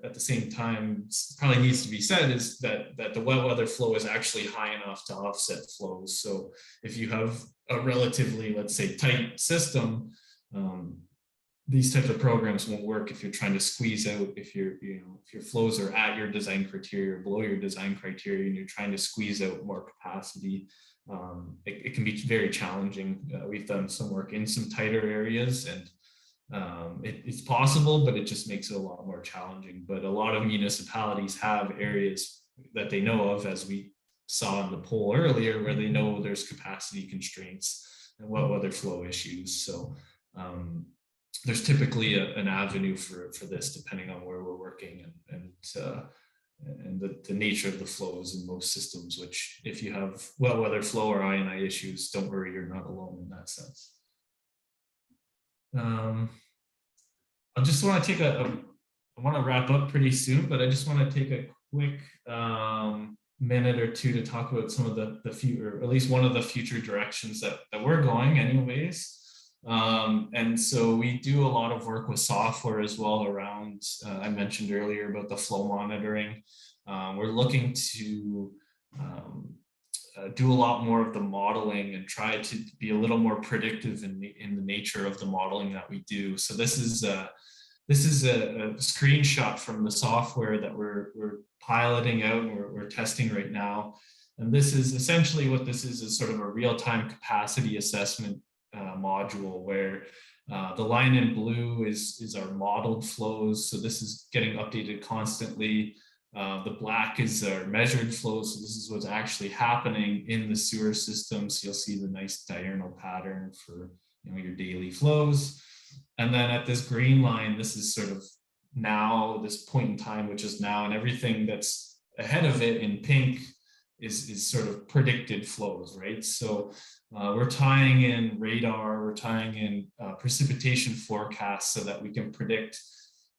at the same time probably needs to be said, is that the wet weather flow is actually high enough to offset flows. So if you have a relatively, let's say, tight system, these types of programs won't work if you're trying to squeeze out, if your flows are at your design criteria or below your design criteria, and you're trying to squeeze out more capacity. It can be very challenging. We've done some work in some tighter areas, and it's possible, but it just makes it a lot more challenging. But a lot of municipalities have areas that they know of, as we saw in the poll earlier, where they know there's capacity constraints and wet weather flow issues. So there's typically an avenue for this, depending on where we're working and the nature of the flows in most systems, which if you have wet weather flow or INI issues, don't worry, you're not alone in that sense. I just want to take I want to wrap up pretty soon, but I just want to take a quick minute or two to talk about some of the future, or at least one of the future directions that we're going anyways. And so we do a lot of work with software as well around, I mentioned earlier about the flow monitoring. We're looking to do a lot more of the modeling and try to be a little more predictive in the nature of the modeling that we do. So this is a screenshot from the software that we're piloting out and we're testing right now. And this is essentially what this is sort of a real-time capacity assessment module, where the line in blue is our modeled flows. So this is getting updated constantly. The black is our measured flows. So this is what's actually happening in the sewer system. So you'll see the nice diurnal pattern for your daily flows. And then at this green line, this is sort of now, this point in time, which is now, and everything that's ahead of it in pink is sort of predicted flows, right? So we're tying in radar, we're tying in precipitation forecasts so that we can predict,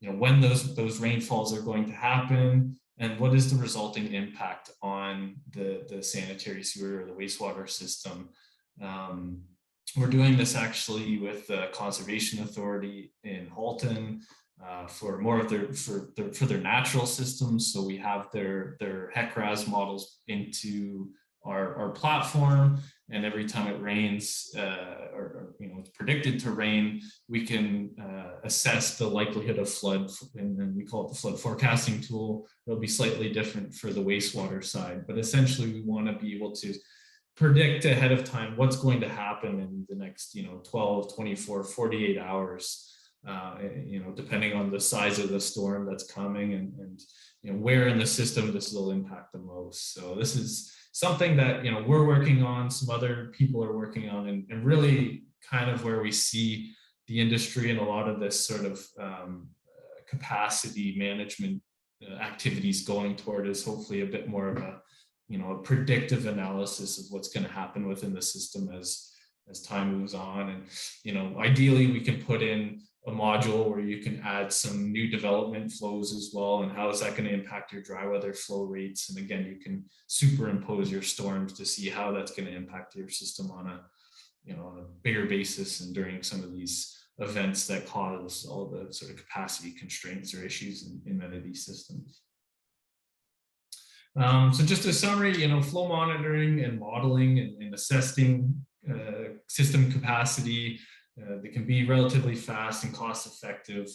when those rainfalls are going to happen, and what is the resulting impact on the sanitary sewer or the wastewater system. We're doing this actually with the Conservation Authority in Halton for more of their natural systems. So we have their HEC-RAS models into our platform, and every time it rains or it's predicted to rain, we can assess the likelihood of flood, and we call it the flood forecasting tool. It'll be slightly different for the wastewater side, but essentially we want to be able to predict ahead of time what's going to happen in the next 12, 24, 48 hours depending on the size of the storm that's coming and where in the system this will impact the most. So this is something that, we're working on, some other people are working on, and really kind of where we see the industry and a lot of this sort of capacity management activities going toward is hopefully a bit more of a predictive analysis of what's going to happen within the system as time moves on. And ideally we can put in a module where you can add some new development flows as well, and how is that going to impact your dry weather flow rates. And again, you can superimpose your storms to see how that's going to impact your system on a on a bigger basis and during some of these events that cause all the sort of capacity constraints or issues in many of these systems. So just a summary, flow monitoring and modeling and assessing system capacity, they can be relatively fast and cost effective.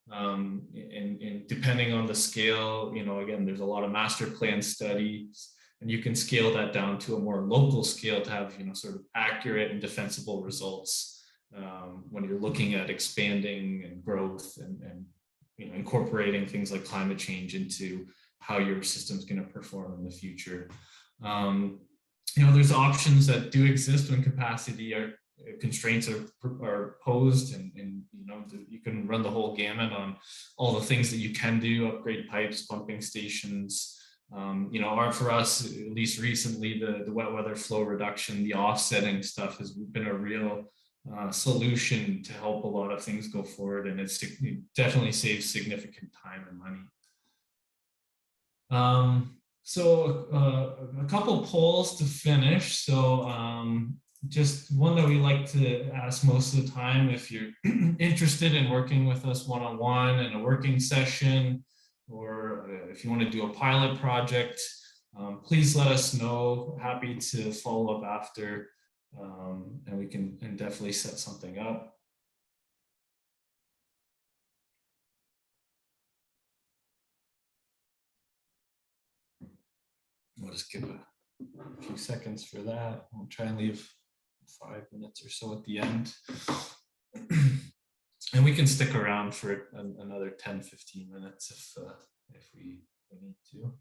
And depending on the scale, again, there's a lot of master plan studies, and you can scale that down to a more local scale to have, sort of accurate and defensible results when you're looking at expanding and growth and incorporating things like climate change into how your system's going to perform in the future. There's options that do exist when capacity constraints are posed, and you can run the whole gamut on all the things that you can do: upgrade pipes, pumping stations. For us, at least recently, the wet weather flow reduction, the offsetting stuff has been a real solution to help a lot of things go forward, and it definitely saves significant time and money. So a couple polls to finish. So just one that we like to ask most of the time: if you're interested in working with us one-on-one in a working session, or if you want to do a pilot project, please let us know. Happy to follow up after, and we can definitely set something up. We'll just give a few seconds for that. I'll try and leave 5 minutes or so at the end. And we can stick around for another 10-15 minutes if we need to.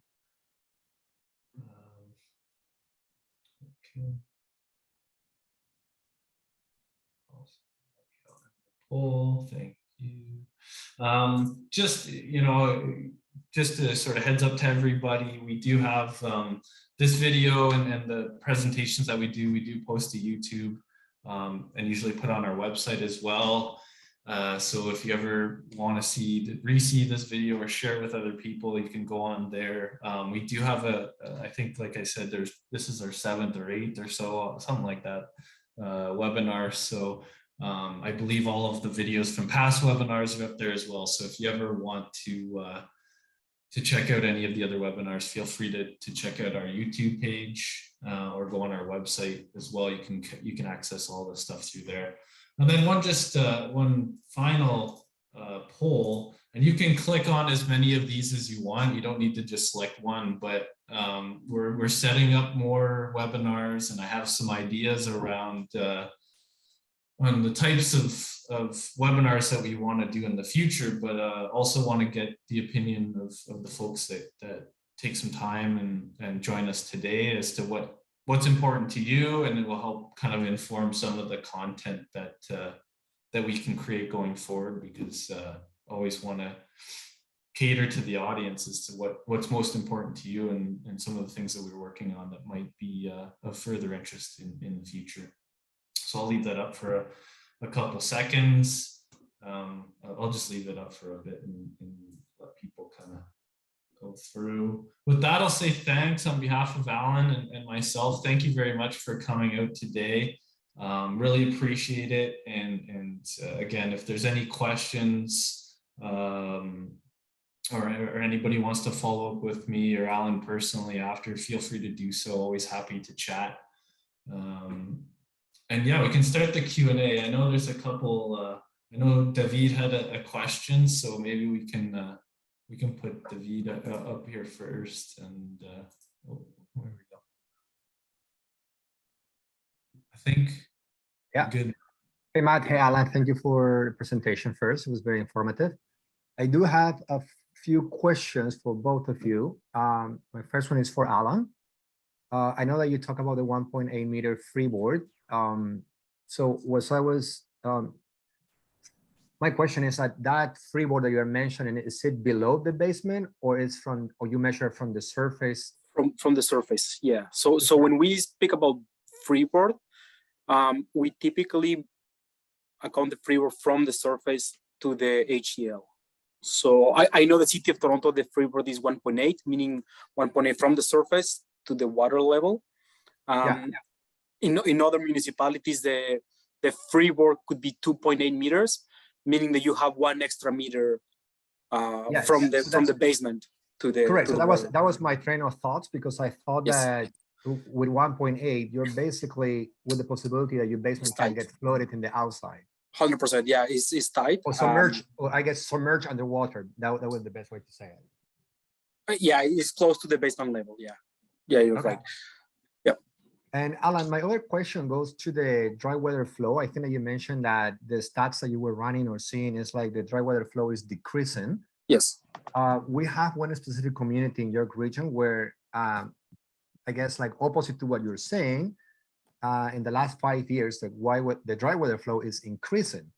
Okay. Poll, thank you. Just to sort of heads up to everybody, we do have this video and the presentations that we do post to YouTube, and usually put on our website as well. So if you ever want to re-see this video or share it with other people, you can go on there. We do have I think, like I said, this is our 7th or 8th or so, something like that, webinar. So I believe all of the videos from past webinars are up there as well. So if you ever want to check out any of the other webinars, feel free to check out our YouTube page or go on our website as well. You can access all the stuff through there. And then one final poll, and you can click on as many of these as you want. You don't need to just select one, but we're setting up more webinars, and I have some ideas around on the types of webinars that we want to do in the future, but also want to get the opinion of the folks that take some time and join us today as to what's important to you, and it will help kind of inform some of the content that we can create going forward, because always want to cater to the audience as to what's most important to you and some of the things that we're working on that might be of further interest in the future. So I'll leave that up for a couple seconds. I'll just leave it up for a bit and let people kind of go through. With that, I'll say thanks on behalf of Alan and myself. Thank you very much for coming out today. Really appreciate it. And again, if there's any questions or anybody wants to follow up with me or Alan personally after, feel free to do so. Always happy to chat. And yeah, we can start the Q&A. I know there's a couple, I know David had a question, so maybe we can put David up here first, and where we go. I think, yeah, good. Hey, Matt. Hey, Alan. Thank you for the presentation first. It was very informative. I do have a few questions for both of you. My first one is for Alan. I know that you talk about the 1.8 meter freeboard. My question is that freeboard that you're mentioning, is it below the basement or you measure from the surface? From the surface, yeah. So when we speak about freeboard, we typically account the freeboard from the surface to the HEL. So I know the city of Toronto, the freeboard is 1.8, meaning 1.8 from the surface to the water level. In other municipalities, the freeboard could be 2.8 meters, meaning that you have 1 extra meter from the basement to the. Correct. To So the that was my train of thoughts, because I thought that with 1.8, you're basically with the possibility that your basement can get flooded in the outside. 100%, yeah, it's tight. Or submerged, or I guess submerged underwater. That was the best way to say it. Yeah, it's close to the basement level. Yeah, you're right. Yeah. And Alan, my other question goes to the dry weather flow. I think that you mentioned that the stats that you were running or seeing is like the dry weather flow is decreasing. Yes. We have one specific community in York region where I guess like opposite to what you're saying, in the last 5 years, the dry weather flow is increasing.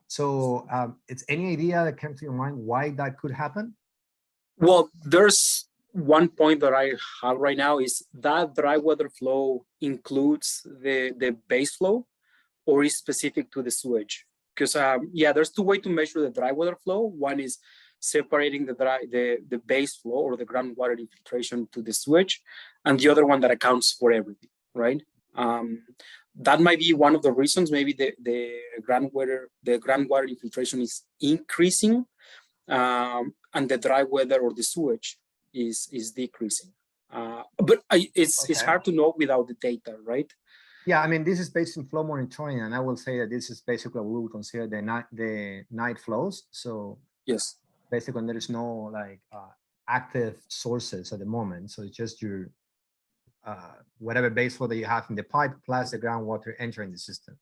So it's any idea that came to your mind why that could happen? Well, there's one point that I have right now is that dry weather flow includes the base flow or is specific to the sewage. Because there's 2 ways to measure the dry weather flow. One is separating the base flow or the groundwater infiltration to the sewage, and the other one that accounts for everything, right? That might be one of the reasons. Maybe the groundwater infiltration is increasing, and the dry weather or the sewage is decreasing. But it's hard to know without the data, right? Yeah, I mean, this is based in flow monitoring, and I will say that this is basically what we would consider the night flows. So yes, basically there is no like active sources at the moment. So it's just your whatever base flow that you have in the pipe plus the groundwater entering the system.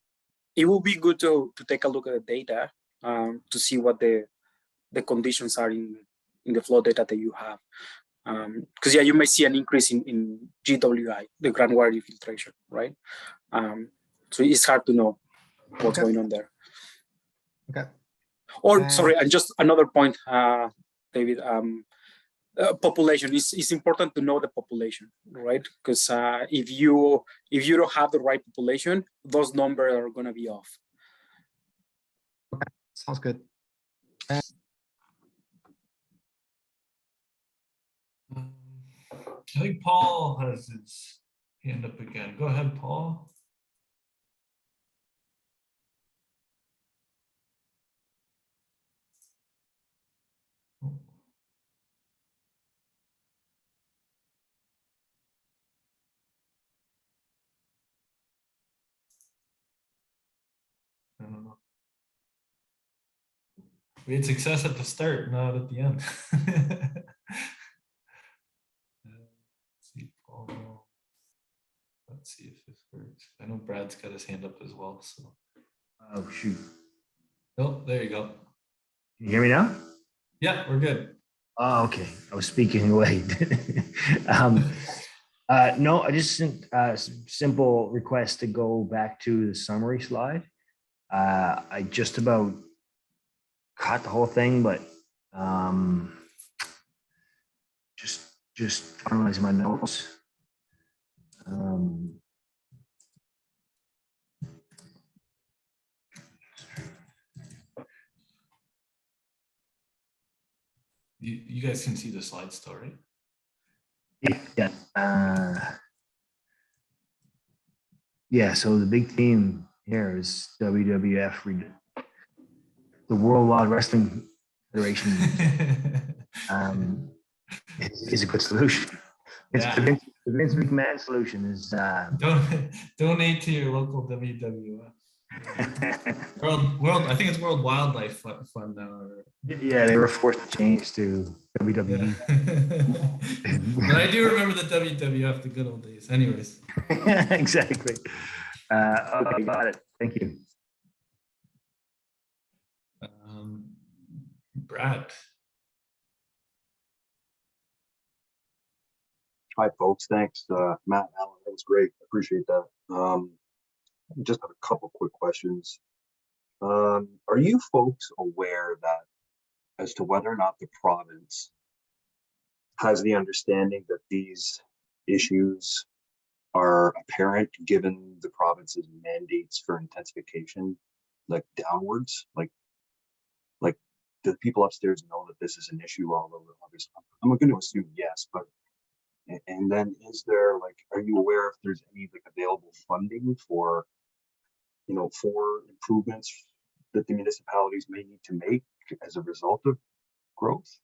It will be good to take a look at the data to see what the conditions are in the flow data that you have. Because you may see an increase in GWI, the groundwater infiltration, right? So it's hard to know what's going on there. Okay. Or sorry, and just another point, David. Population is important to know the population, right? Because if you don't have the right population, those numbers are going to be off. Okay, sounds good. I think Paul has his hand up again. Go ahead, Paul. I don't know. We had success at the start, not at the end. Let's see if this works. I know Brad's got his hand up as well. So. Oh shoot! Oh, there you go. Can you hear me now? Yeah, we're good. Oh, okay. I was speaking away. No, I just sent a simple request to go back to the summary slide. I just about caught the whole thing, but just finalizing my notes. You guys can see the slide still, right? Yeah. Yeah. So the big theme here is WWF, the World Wild Wrestling Federation. Is a good solution. It's the Vince McMahon solution is donate to your local WWF. World, I think it's World Wildlife Fund now. Yeah, they were forced to change to WWE. Yeah. But I do remember the WWF, the good old days. Anyways. Exactly. Okay, got it. Thank you. Brad. Hi, folks. Thanks, Matt, Alan. That was great. Appreciate that. Just have a couple quick questions. Are you folks aware that as to whether or not the province has the understanding that these issues are apparent given the province's mandates for intensification, like downwards, like do the people upstairs know that this is an issue all over others? I'm going to assume yes, but and then is there like, are you aware if there's any like available funding for, for improvements that the municipalities may need to make as a result of growth?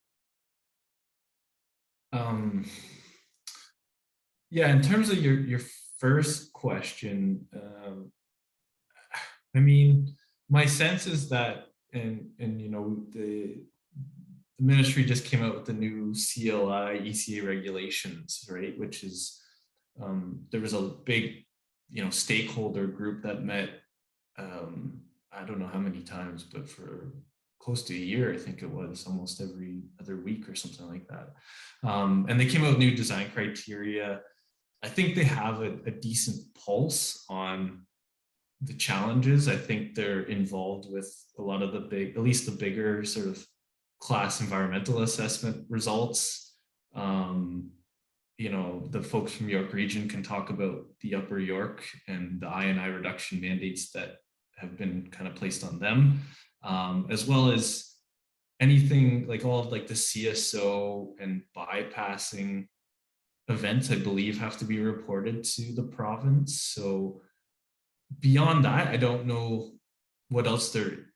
Yeah, in terms of your first question, I mean, my sense is that, and the ministry just came out with the new CLI ECA regulations, right? Which is there was a big, stakeholder group that met. I don't know how many times, but for close to a year, I think it was, almost every other week or something like that. And they came out with new design criteria. I think they have a decent pulse on the challenges. I think they're involved with a lot of the at least the bigger sort of class environmental assessment results. The folks from York Region can talk about the Upper York and the I&I reduction mandates that have been kind of placed on them, as well as anything like all of like the CSO and bypassing events, I believe, have to be reported to the province. So beyond that, I don't know what else there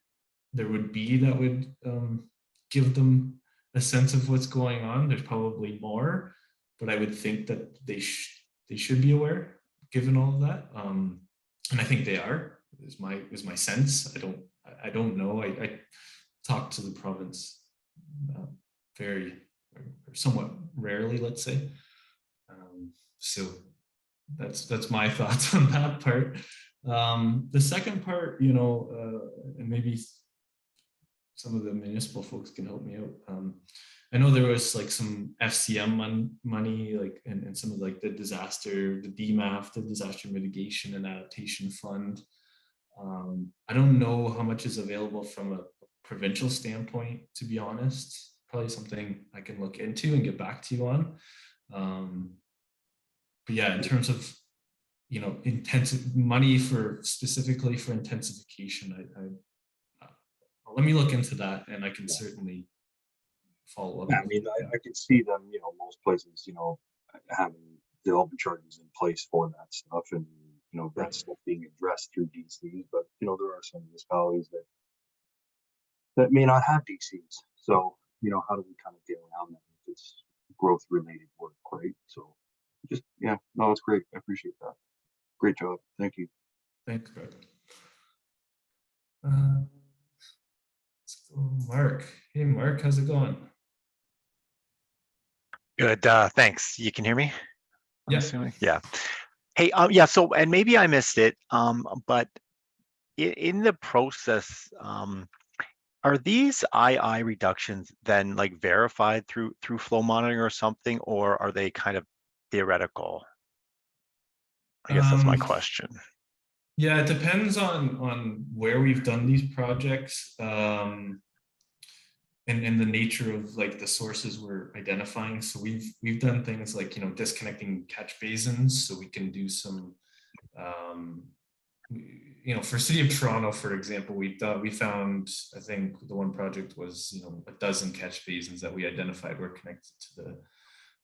would be that would give them a sense of what's going on. There's probably more, but I would think that they should be aware, given all of that. And I think they are. Is my sense. I don't know. I talk to the province very or somewhat rarely, let's say. So that's my thoughts on that part. The second part, and maybe some of the municipal folks can help me out. I know there was like some FCM money, like and some of like the DMAF, the Disaster Mitigation and Adaptation Fund. I don't know how much is available from a provincial standpoint, to be honest. Probably something I can look into and get back to you on. But yeah, in terms of intensive money specifically for intensification, let me look into that, and I can certainly follow up. Yeah, I mean, I could see them, most places, having development charges in place for that stuff, and that's stuff being addressed through DCs. But there are some municipalities that may not have DCs. So how do we kind of get around that? It's growth related work, right? So just no, it's great. I appreciate that. Great job. Thank you. Thanks, Greg. Let's go, Mark. Hey, Mark, how's it going? Good. Thanks. You can hear me? Yeah. Assuming? Yeah. Hey, yeah. So, and maybe I missed it, but in the process, are these II reductions then like verified through flow monitoring or something, or are they kind of theoretical? I guess that's my question. Yeah, it depends on where we've done these projects, and the nature of like the sources we're identifying. So we've done things like disconnecting catch basins, so we can do some for City of Toronto, for example, we found, I think the one project was a dozen catch basins that we identified were connected to the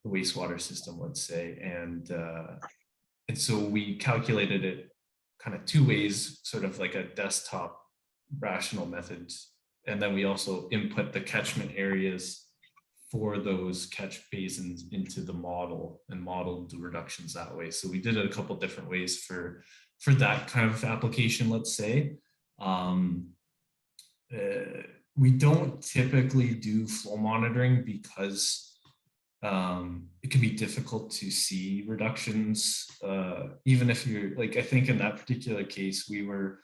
wastewater system, let's say, and so we calculated it kind of two ways, sort of like a desktop rational method. And then we also input the catchment areas for those catch basins into the model and modeled the reductions that way. So we did it a couple different ways for that kind of application, let's say. We don't typically do flow monitoring because it can be difficult to see reductions, even if you're like, I think in that particular case, we were,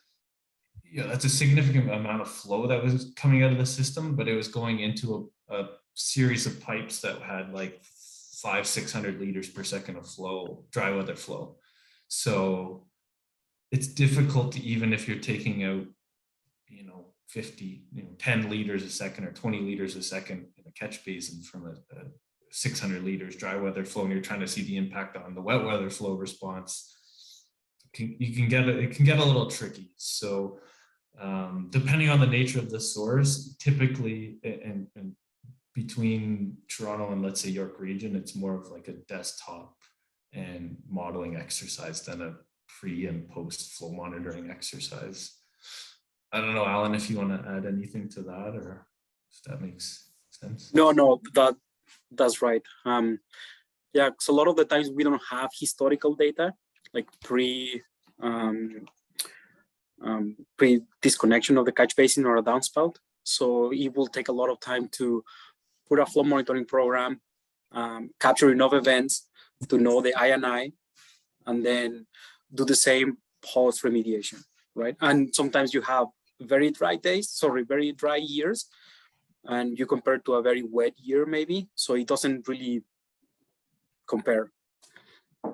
yeah, that's a significant amount of flow that was coming out of the system, but it was going into a series of pipes that had like 500-600 liters per second of flow, dry weather flow. So it's difficult to, even if you're taking out, 10 liters a second or 20 liters a second in a catch basin from a 600 liters dry weather flow, and you're trying to see the impact on the wet weather flow response. It can get a little tricky. So depending on the nature of the source, typically, and between Toronto and let's say York Region, it's more of like a desktop and modeling exercise than a pre and post flow monitoring exercise. I don't know, Alan, if you want to add anything to that, or if that makes sense. No, that's right. Yeah, so a lot of the times we don't have historical data, like pre disconnection of the catch basin or a downspout. So it will take a lot of time to put a flow monitoring program, capture enough events to know the INI, and then do the same post remediation, right? And sometimes you have very dry years, and you compare to a very wet year maybe, so it doesn't really compare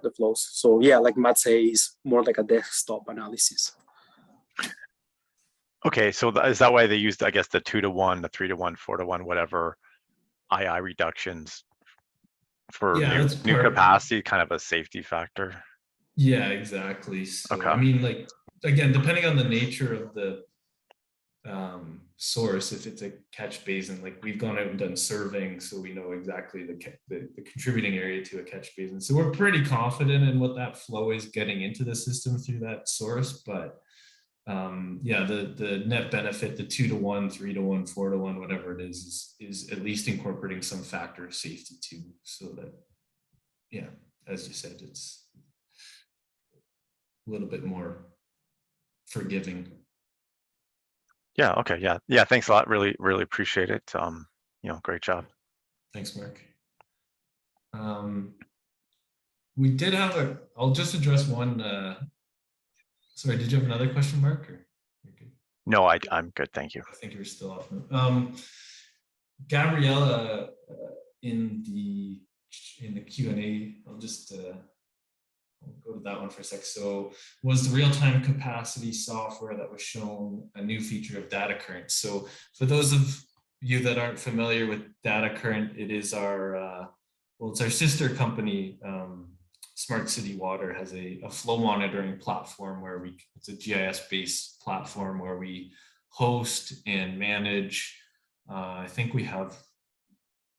the flows. So yeah, like Matt says, more like a desktop analysis. Okay, so is that why they used, I guess, the 2-to-1, the 3-to-1, 4-to-1, whatever II reductions for new capacity, kind of a safety factor? Yeah, exactly. So Okay. I mean, like, again, depending on the nature of the source, if it's a catch basin, like we've gone out and done surveying, so we know exactly the contributing area to a catch basin. So we're pretty confident in what that flow is getting into the system through that source. But yeah, the net benefit, the 2-to-1, 3-to-1, 4-to-1, whatever it is at least incorporating some factor of safety too, so that, yeah, as you said, it's a little bit more forgiving. Yeah. Okay. Yeah. Thanks a lot. Really appreciate it. Great job. Thanks, Mark. We did have I'll just address one. Sorry, did you have another question, Mark? Or you're good? No, I'm good. Thank you. I think you're still off. Gabriella, in the Q&A, I'll just I'll go to that one for a sec. So, was the real-time capacity software that was shown a new feature of data current? So for those of you that aren't familiar with data current, it is our, it's our sister company, Smart City Water has a flow monitoring platform where it's a GIS-based platform where we host and manage, I think we have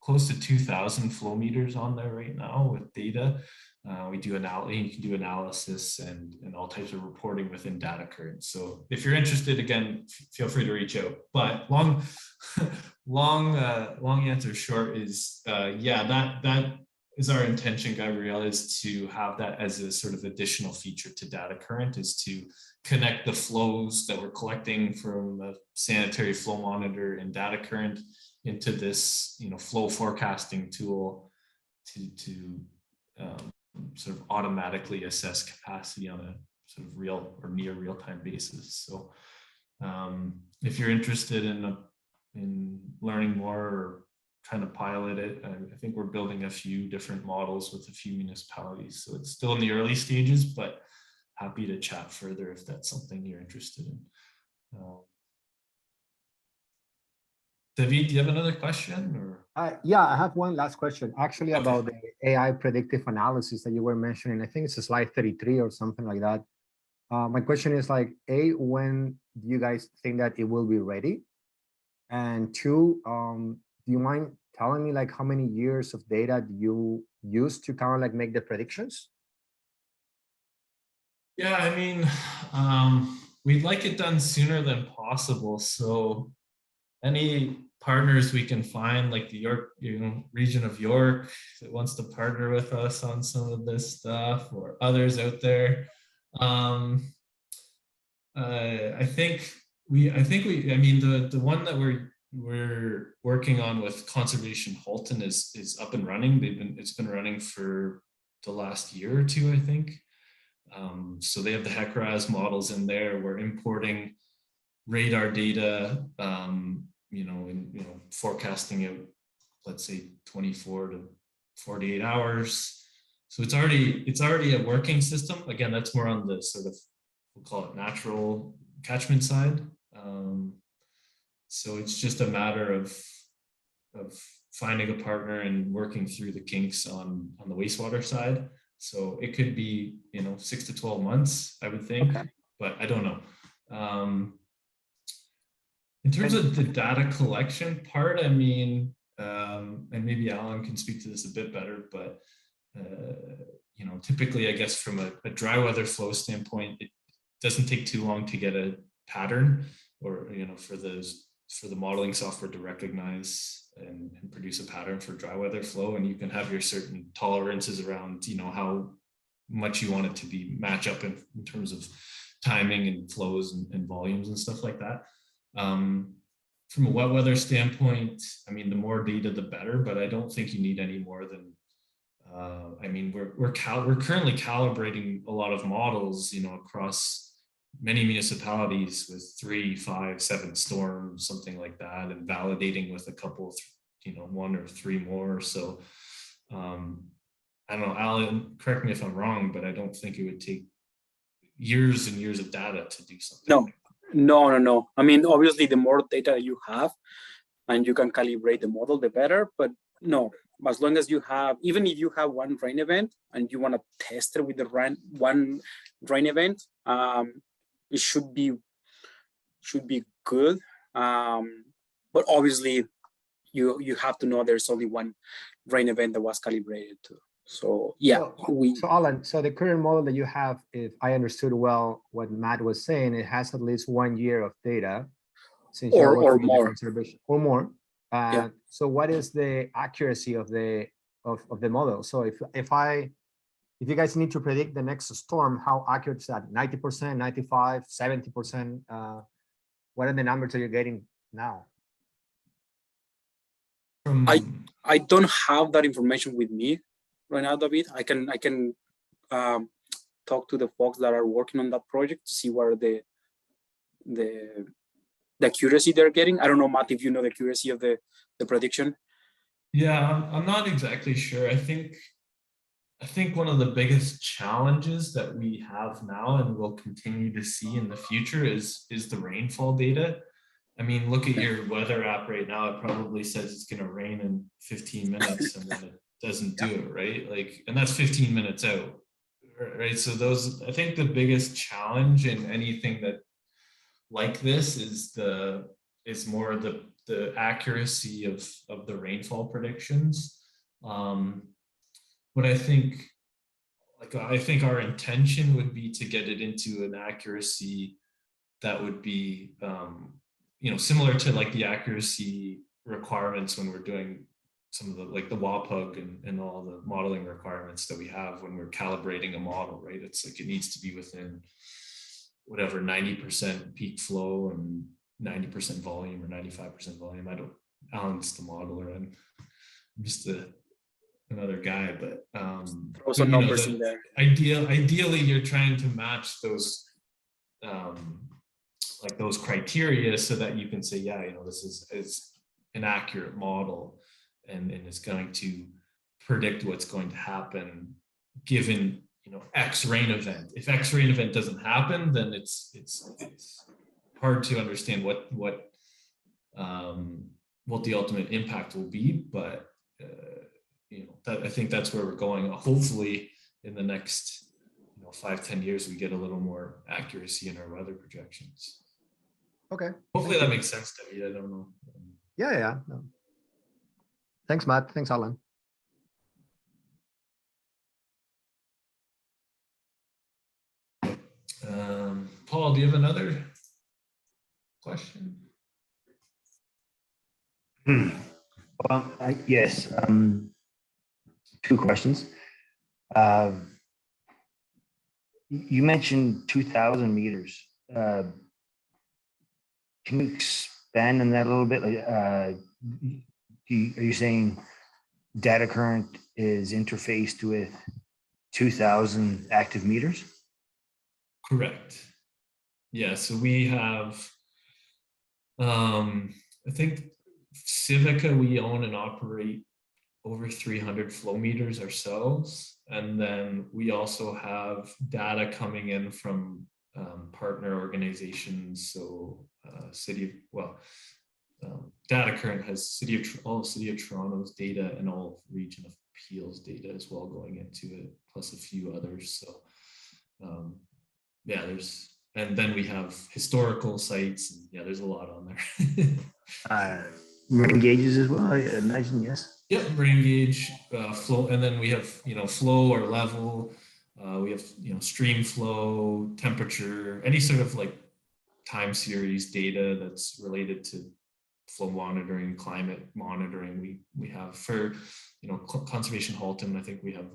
close to 2,000 flow meters on there right now with data. We do you can do analysis and all types of reporting within data current. So if you're interested, again, feel free to reach out. But long answer short is, yeah, that is our intention, Gabrielle, is to have that as a sort of additional feature to data current, is to connect the flows that we're collecting from a sanitary flow monitor and data current into this, flow forecasting tool to sort of automatically assess capacity on a sort of real or near real-time basis. So if you're interested in learning more or trying to pilot it, I think we're building a few different models with a few municipalities. So it's still in the early stages, but happy to chat further if that's something you're interested in. David, do you have another question? Or? Yeah, I have one last question, actually, about the AI predictive analysis that you were mentioning. I think it's slide 33 or something like that. My question is like, A, when do you guys think that it will be ready? And two, do you mind telling me like how many years of data do you use to kind of like make the predictions? Yeah, I mean, we'd like it done sooner than possible. So any partners we can find, like the York, region of York, that wants to partner with us on some of this stuff, or others out there. I mean, the one that we're working on with Conservation Halton is up and running. It's been running for the last year or two, I think. So they have the HECRAS models in there. We're importing radar data, forecasting it, let's say 24 to 48 hours. So it's already a working system. Again, that's more on the sort of, we'll call it natural catchment side. So it's just a matter of finding a partner and working through the kinks on the wastewater side. So it could be, 6 to 12 months, I would think, Okay. but I don't know. In terms of the data collection part, I mean, and maybe Alan can speak to this a bit better, but typically, I guess from a dry weather flow standpoint, it doesn't take too long to get a pattern, or for the modeling software to recognize and produce a pattern for dry weather flow, and you can have your certain tolerances around how much you want it to be match up in terms of timing and flows and volumes and stuff like that. From a wet weather standpoint, I mean, the more data, the better, but I don't think you need any more than, I mean, we're currently calibrating a lot of models, across many municipalities with 3, 5, 7 storms, something like that, and validating with a couple, 1 or 3 more. So, I don't know, Alan, correct me if I'm wrong, but I don't think it would take years and years of data to do something. No. I mean, obviously, the more data you have and you can calibrate the model, the better. But no, as long as you have, even if you have one rain event and you want to test it with the one rain event, it should be good. But obviously, you have to know there's only one rain event that was calibrated to. So yeah, so Alan, so the current model that you have, if I understood well what Matt was saying, it has at least 1 year of data since or working with the more. conservation or more. Yeah. So what is the accuracy of the model? So if you guys need to predict the next storm, how accurate is that? 90%, 95, 70%? What are the numbers that you're getting now? I don't have that information with me right now, David. I can talk to the folks that are working on that project to see what are the accuracy they're getting. I don't know, Matt, if you know the accuracy of the prediction. Yeah, I'm not exactly sure. I think one of the biggest challenges that we have now and will continue to see in the future is the rainfall data. I mean, look at your weather app right now. It probably says it's going to rain in 15 minutes and then it doesn't do it, right? Like, and that's 15 minutes out, right? So I think the biggest challenge in anything that like this is more the accuracy of the rainfall predictions. But I think our intention would be to get it into an accuracy that would be, similar to like the accuracy requirements when we're doing some of the WAPUG and all the modeling requirements that we have when we're calibrating a model, right? It's like it needs to be within whatever 90% peak flow and 90% volume or 95% volume. Alan's the modeler and I'm just another guy, but throw some numbers in there. Ideally you're trying to match those those criteria so that you can say, yeah, this is an accurate model and it's going to predict what's going to happen given X rain event. If X rain event doesn't happen, then it's hard to understand what the ultimate impact will be. But I think that's where we're going. Hopefully, in the next 5-10 years, we get a little more accuracy in our weather projections. Okay. Hopefully that makes sense, David. I don't know. Yeah. No. Thanks, Matt. Thanks, Alan. Paul, do you have another question? Well, yes. 2 questions. You mentioned 2,000 meters. Can you expand on that a little bit? Are you saying data current is interfaced with 2,000 active meters? Correct. Yeah, so we have I think Civica, we own and operate over 300 flow meters ourselves. And then we also have data coming in from partner organizations. So Data Current has all of City of Toronto's data and all of Region of Peel's data as well going into it, plus a few others. So yeah, and then we have historical sites. And yeah, there's a lot on there. Rain gauges as well, I imagine, yes. Yep, rain gauge, flow, and then we have flow or level. We have stream flow, temperature, any sort of like time series data that's related to flow monitoring, climate monitoring. We have for Conservation Halton. I think we have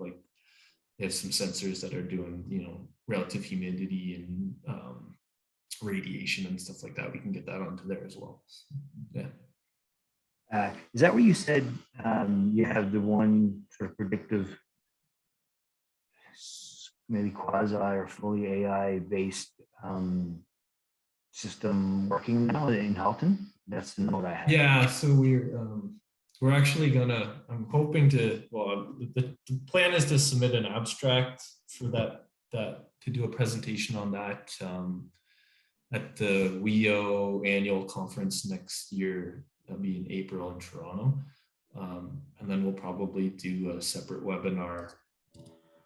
some sensors that are doing relative humidity and radiation and stuff like that. We can get that onto there as well. Yeah. Is that where you said you have the one sort of predictive, maybe quasi or fully AI based system working now in Halton? That's the note I have. Yeah, so we're actually I'm hoping to, the plan is to submit an abstract for that to do a presentation on that at the WEO annual conference next year. That'll be in April in Toronto. And then we'll probably do a separate webinar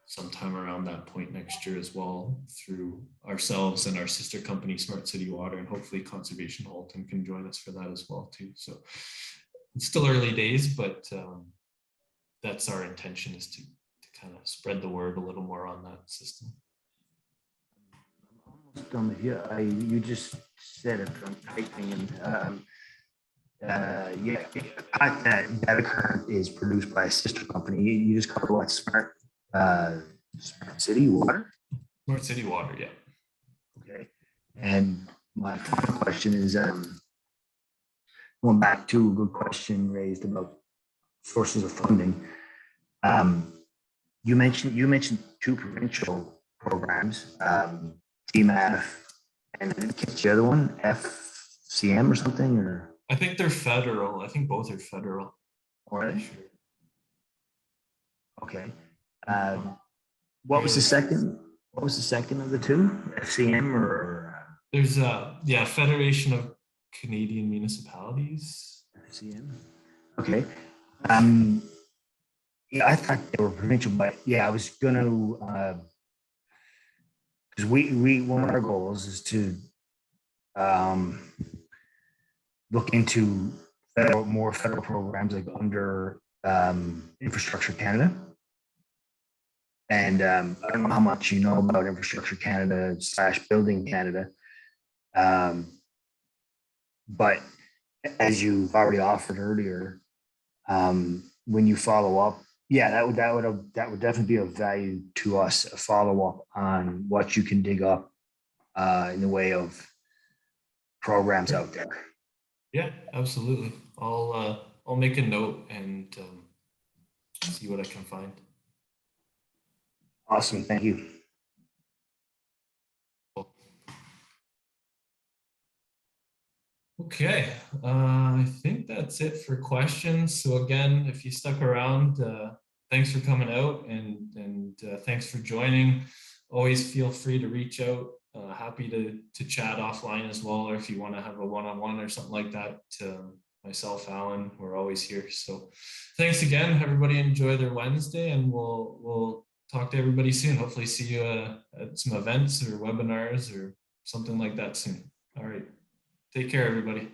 sometime around that point next year as well, through ourselves and our sister company, Smart City Water, and hopefully Conservation Halton can join us for that as well too. So it's still early days, but that's our intention, is to kind of spread the word a little more on that system. Almost done with you. You just said it from typing and yeah, that Data Current is produced by a sister company. You just covered what? Smart City Water? Smart City Water, yeah. Okay. And my final question is going back to a good question raised about sources of funding. You mentioned two provincial programs, DMAF, and the other one, FCM or something, or? I think they're federal. I think both are federal. Are they? Okay. What was the second? What was the second of the two? FCM or? There's Federation of Canadian Municipalities. FCM. Okay. Yeah, I thought they were provincial, but yeah, I was gonna because we one of our goals is to look into more federal programs like under Infrastructure Canada. And I don't know how much you know about Infrastructure Canada / Building Canada. But as you've already offered earlier, when you follow up, yeah, that would definitely be of value to us, a follow up on what you can dig up in the way of programs out there. Yeah, absolutely. I'll make a note and see what I can find. Awesome, thank you. Okay, I think that's it for questions. So again, if you stuck around, thanks for coming out and thanks for joining. Always feel free to reach out. Happy to chat offline as well, or if you want to have a one-on-one or something like that. Myself, Alan, we're always here. So thanks again. Everybody enjoy their Wednesday, and we'll talk to everybody soon. Hopefully see you at some events or webinars or something like that soon. All right. Take care, everybody.